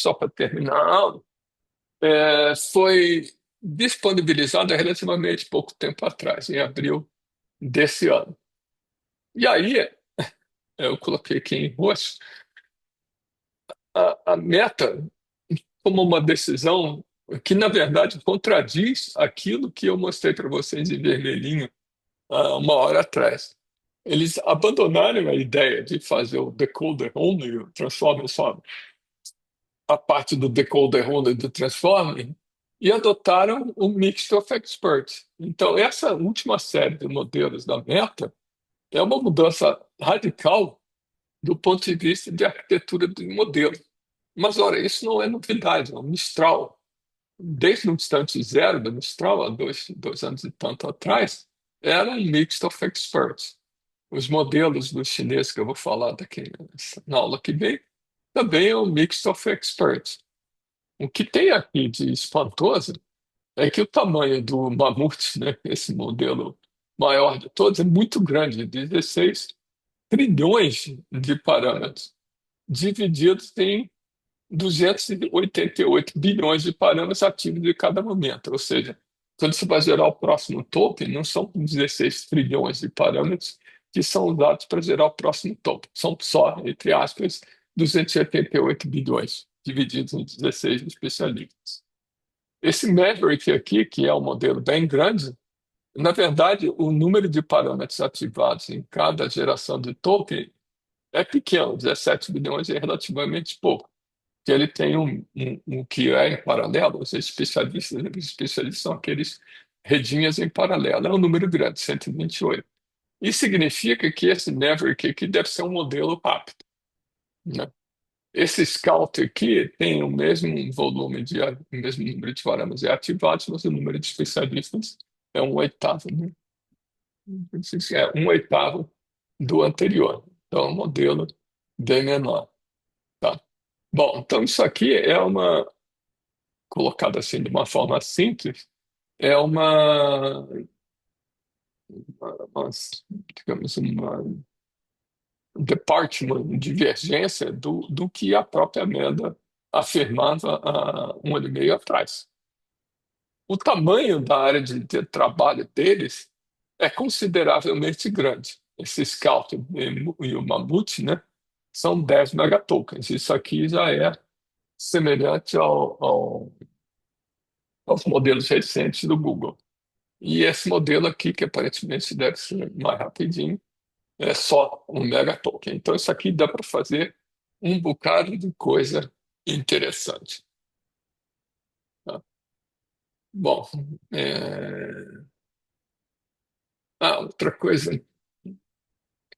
só para terminar a aula, foi disponibilizado há relativamente pouco tempo atrás, em abril desse ano. E aí, eu coloquei aqui em roxo, a Meta tomou uma decisão que, na verdade, contradiz aquilo que eu mostrei para vocês em vermelhinho há uma hora atrás. Eles abandonaram a ideia de fazer o decoder only, o transformer só a parte do decoder only do transformer, e adotaram o Mixed of Experts. Então, essa última série de modelos da Meta é uma mudança radical do ponto de vista de arquitetura do modelo. Mas, ora, isso não é novidade. O Mistral, desde o instante zero do Mistral, há dois anos e tanto atrás, era um Mixed of Experts. Os modelos dos chineses que eu vou falar daqui na aula que vem, também é um Mixed of Experts. O que tem aqui de espantoso é que o tamanho do mamute, né, esse modelo maior de todos, é muito grande, 16 trilhões de parâmetros, divididos em 288 bilhões de parâmetros ativos de cada momento. Ou seja, quando você vai gerar o próximo token, não são 16 trilhões de parâmetros que são usados para gerar o próximo token. São só, entre aspas, 288 bilhões, divididos em 16 especialistas. Esse Maverick aqui, que é um modelo bem grande, na verdade, o número de parâmetros ativados em cada geração de token é pequeno, 17 bilhões é relativamente pouco, que ele tem um que é em paralelo, os especialistas são aqueles redinhas em paralelo, é um número grande, 128. Isso significa que esse Maverick aqui deve ser um modelo rápido, né? Esse Scout aqui tem o mesmo volume o mesmo número de parâmetros ativados, mas o número de especialistas é um oitavo, né? É um oitavo do anterior. Então, é um modelo bem menor, tá? Bom, então isso aqui é colocado assim de uma forma simples, é uma, digamos, uma departure, uma divergência do que a própria Amanda afirmava há um ano e meio atrás. O tamanho da área de trabalho deles é consideravelmente grande. Esse Scout e o Mammoth, né, são 10 megatokens. Isso aqui já é semelhante aos modelos recentes do Google. E esse modelo aqui, que aparentemente deve ser mais rapidinho, é só um megatoken. Então, isso aqui dá para fazer um bocado de coisa interessante, tá? Bom, é... outra coisa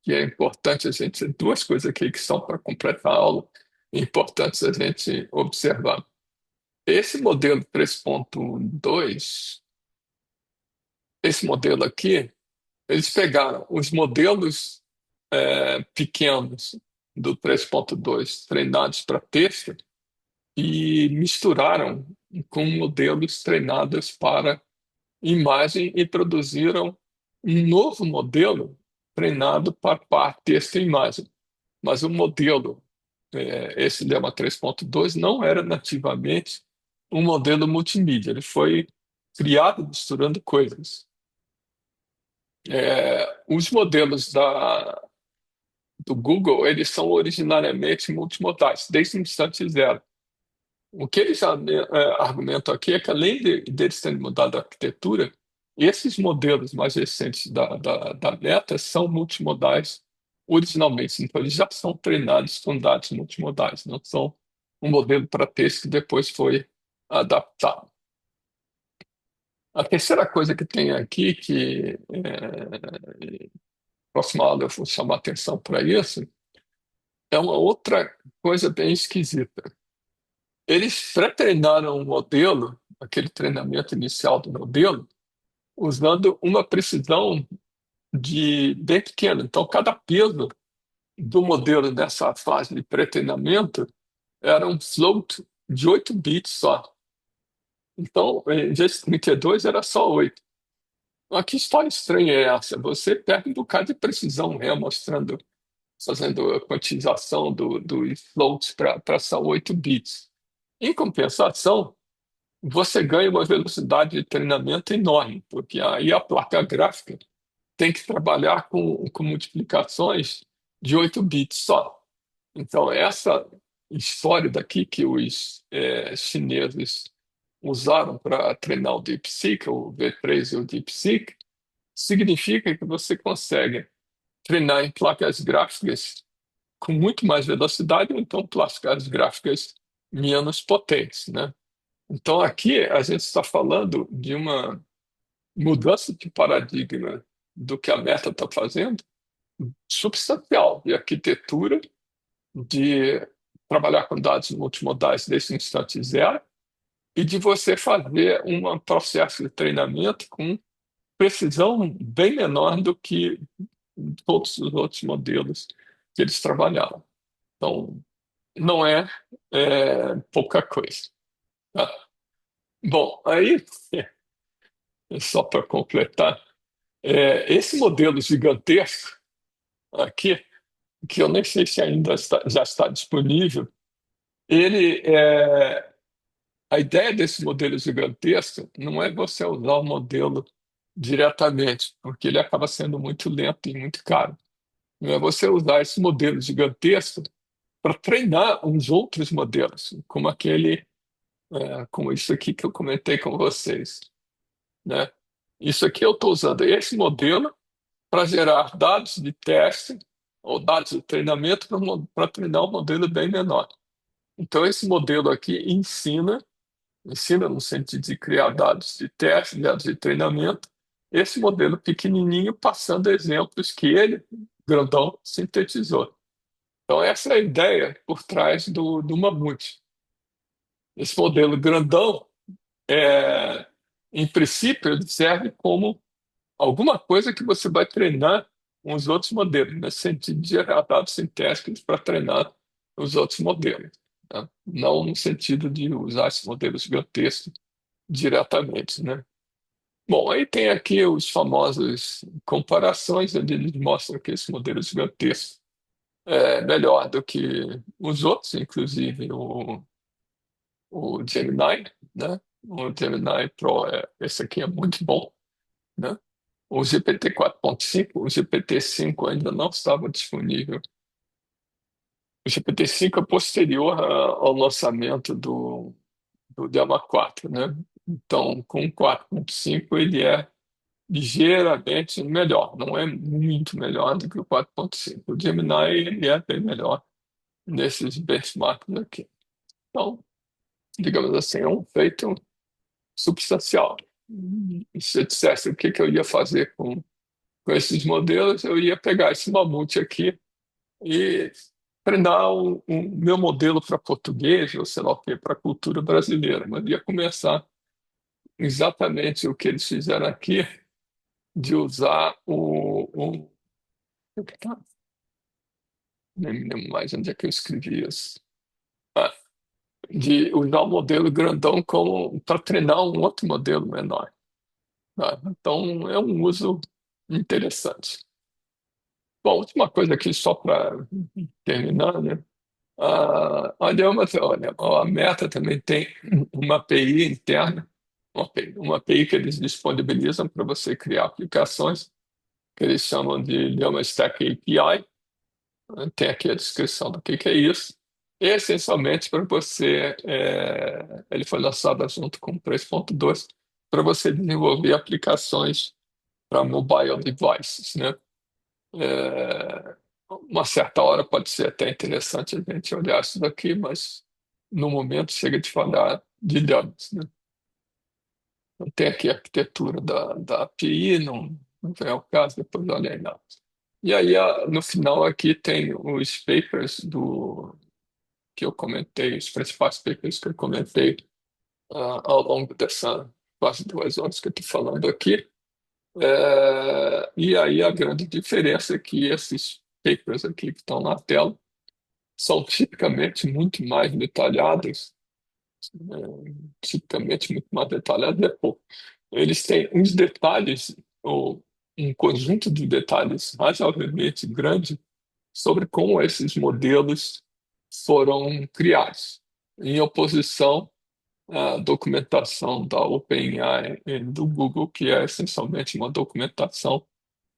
que é importante a gente, duas coisas aqui que são para completar a aula, importantes a gente observar. Esse modelo 3.2, esse modelo aqui, eles pegaram os modelos pequenos do 3.2 treinados para texto e misturaram com modelos treinados para imagem e produziram um novo modelo treinado para texto e imagem. Mas o modelo, esse Llama 3.2, não era nativamente um modelo multimídia, ele foi criado misturando coisas. Os modelos do Google, eles são originariamente multimodais, desde o instante zero. O que eles argumentam aqui é que, além deles terem mudado a arquitetura, esses modelos mais recentes da Meta são multimodais originalmente. Então, eles já são treinados com dados multimodais, não são um modelo para texto que depois foi adaptado. A terceira coisa que tem aqui, que próxima aula eu vou chamar atenção para isso, é uma outra coisa bem esquisita. Eles pré-treinaram o modelo, aquele treinamento inicial do modelo, usando uma precisão de bem pequena. Então, cada peso do modelo nessa fase de pré-treinamento era um float de 8 bits só. Então, em vez de 32, era só 8. Mas que história estranha é essa? Você perde um bocado de precisão, né, fazendo a quantização dos floats para só 8 bits. Em compensação, você ganha uma velocidade de treinamento enorme, porque aí a placa gráfica tem que trabalhar com multiplicações de 8 bits só. Então, essa história daqui que os chineses usaram para treinar o DeepSeek, o V3 e o DeepSeek, significa que você consegue treinar em placas gráficas com muito mais velocidade, ou então placas gráficas menos potentes, né? Então, aqui a gente está falando de uma mudança de paradigma do que a Meta está fazendo, substancial, de arquitetura, de trabalhar com dados multimodais desde o instante zero, e de você fazer um processo de treinamento com precisão bem menor do que todos os outros modelos que eles trabalharam. Então, não pouca coisa, tá? Bom, aí, só para completar, Esse modelo gigantesco aqui, que eu nem sei se já está disponível, ele a ideia desse modelo gigantesco não é você usar o modelo diretamente, porque ele acaba sendo muito lento e muito caro. Não é você usar esse modelo gigantesco para treinar uns outros modelos, como como isso aqui que eu comentei com vocês, né? Isso aqui eu estou usando esse modelo para gerar dados de teste ou dados de treinamento para treinar um modelo bem menor. Então, esse modelo aqui ensina no sentido de criar dados de teste, dados de treinamento, esse modelo pequenininho passando exemplos que ele, grandão, sintetizou. Então, essa é a ideia por trás do Mamute. Esse modelo grandão, é, em princípio, ele serve como alguma coisa que você vai treinar uns outros modelos, nesse sentido de gerar dados sintéticos para treinar os outros modelos, né? Não no sentido de usar esses modelos gigantescos diretamente, né? Bom, aí tem aqui os famosos comparações, onde eles mostram que esse modelo gigantesco é melhor do que os outros, inclusive o Gemini, né? O Gemini Pro, esse aqui é muito bom, né? O GPT 4.5, o GPT-5 ainda não estava disponível. O GPT-5 é posterior ao lançamento do Llama 4, né? Então, com o 4.5 ele é ligeiramente melhor, não é muito melhor do que o 4.5. O Gemini ele é bem melhor nesses benchmarks aqui. Então, digamos assim, é um feito substancial. E se eu dissesse o que que eu ia fazer com esses modelos, eu ia pegar esse mamute aqui e treinar o meu modelo para português, ou sei lá o quê, para a cultura brasileira. Mas ia começar exatamente o que eles fizeram aqui, de usar nem me lembro mais onde é que eu escrevi isso. Ah, de usar o modelo grandão como para treinar um outro modelo menor. Tá? Então, é um uso interessante. Bom, última coisa aqui, só para terminar, né? Olha, a Meta também tem uma API interna, uma API que eles disponibilizam para você criar aplicações, que eles chamam de Llama Stack API. Tem aqui a descrição do que é isso. Essencialmente para você, ele foi lançado junto com o 3.2 para você desenvolver aplicações para mobile devices, né? É, uma certa hora pode ser até interessante a gente olhar isso daqui, mas no momento chega de falar de dados, né? Então, tem aqui a arquitetura da API, não vem ao caso, depois olha aí lá. E aí, no final aqui tem os papers que eu comentei, os principais papers que eu comentei ao longo dessa quase 2 horas que eu estou falando aqui. E aí a grande diferença é que esses papers aqui que estão na tela são tipicamente muito mais detalhados, tipicamente muito mais detalhados, pô, eles têm uns detalhes, ou um conjunto de detalhes razoavelmente grande sobre como esses modelos foram criados, em oposição à documentação da OpenAI e do Google, que é essencialmente uma documentação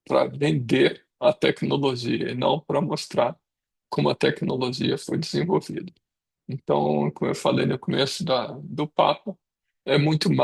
para vender a tecnologia e não para mostrar como a tecnologia foi desenvolvida. Então, como eu falei no começo do papo, é muito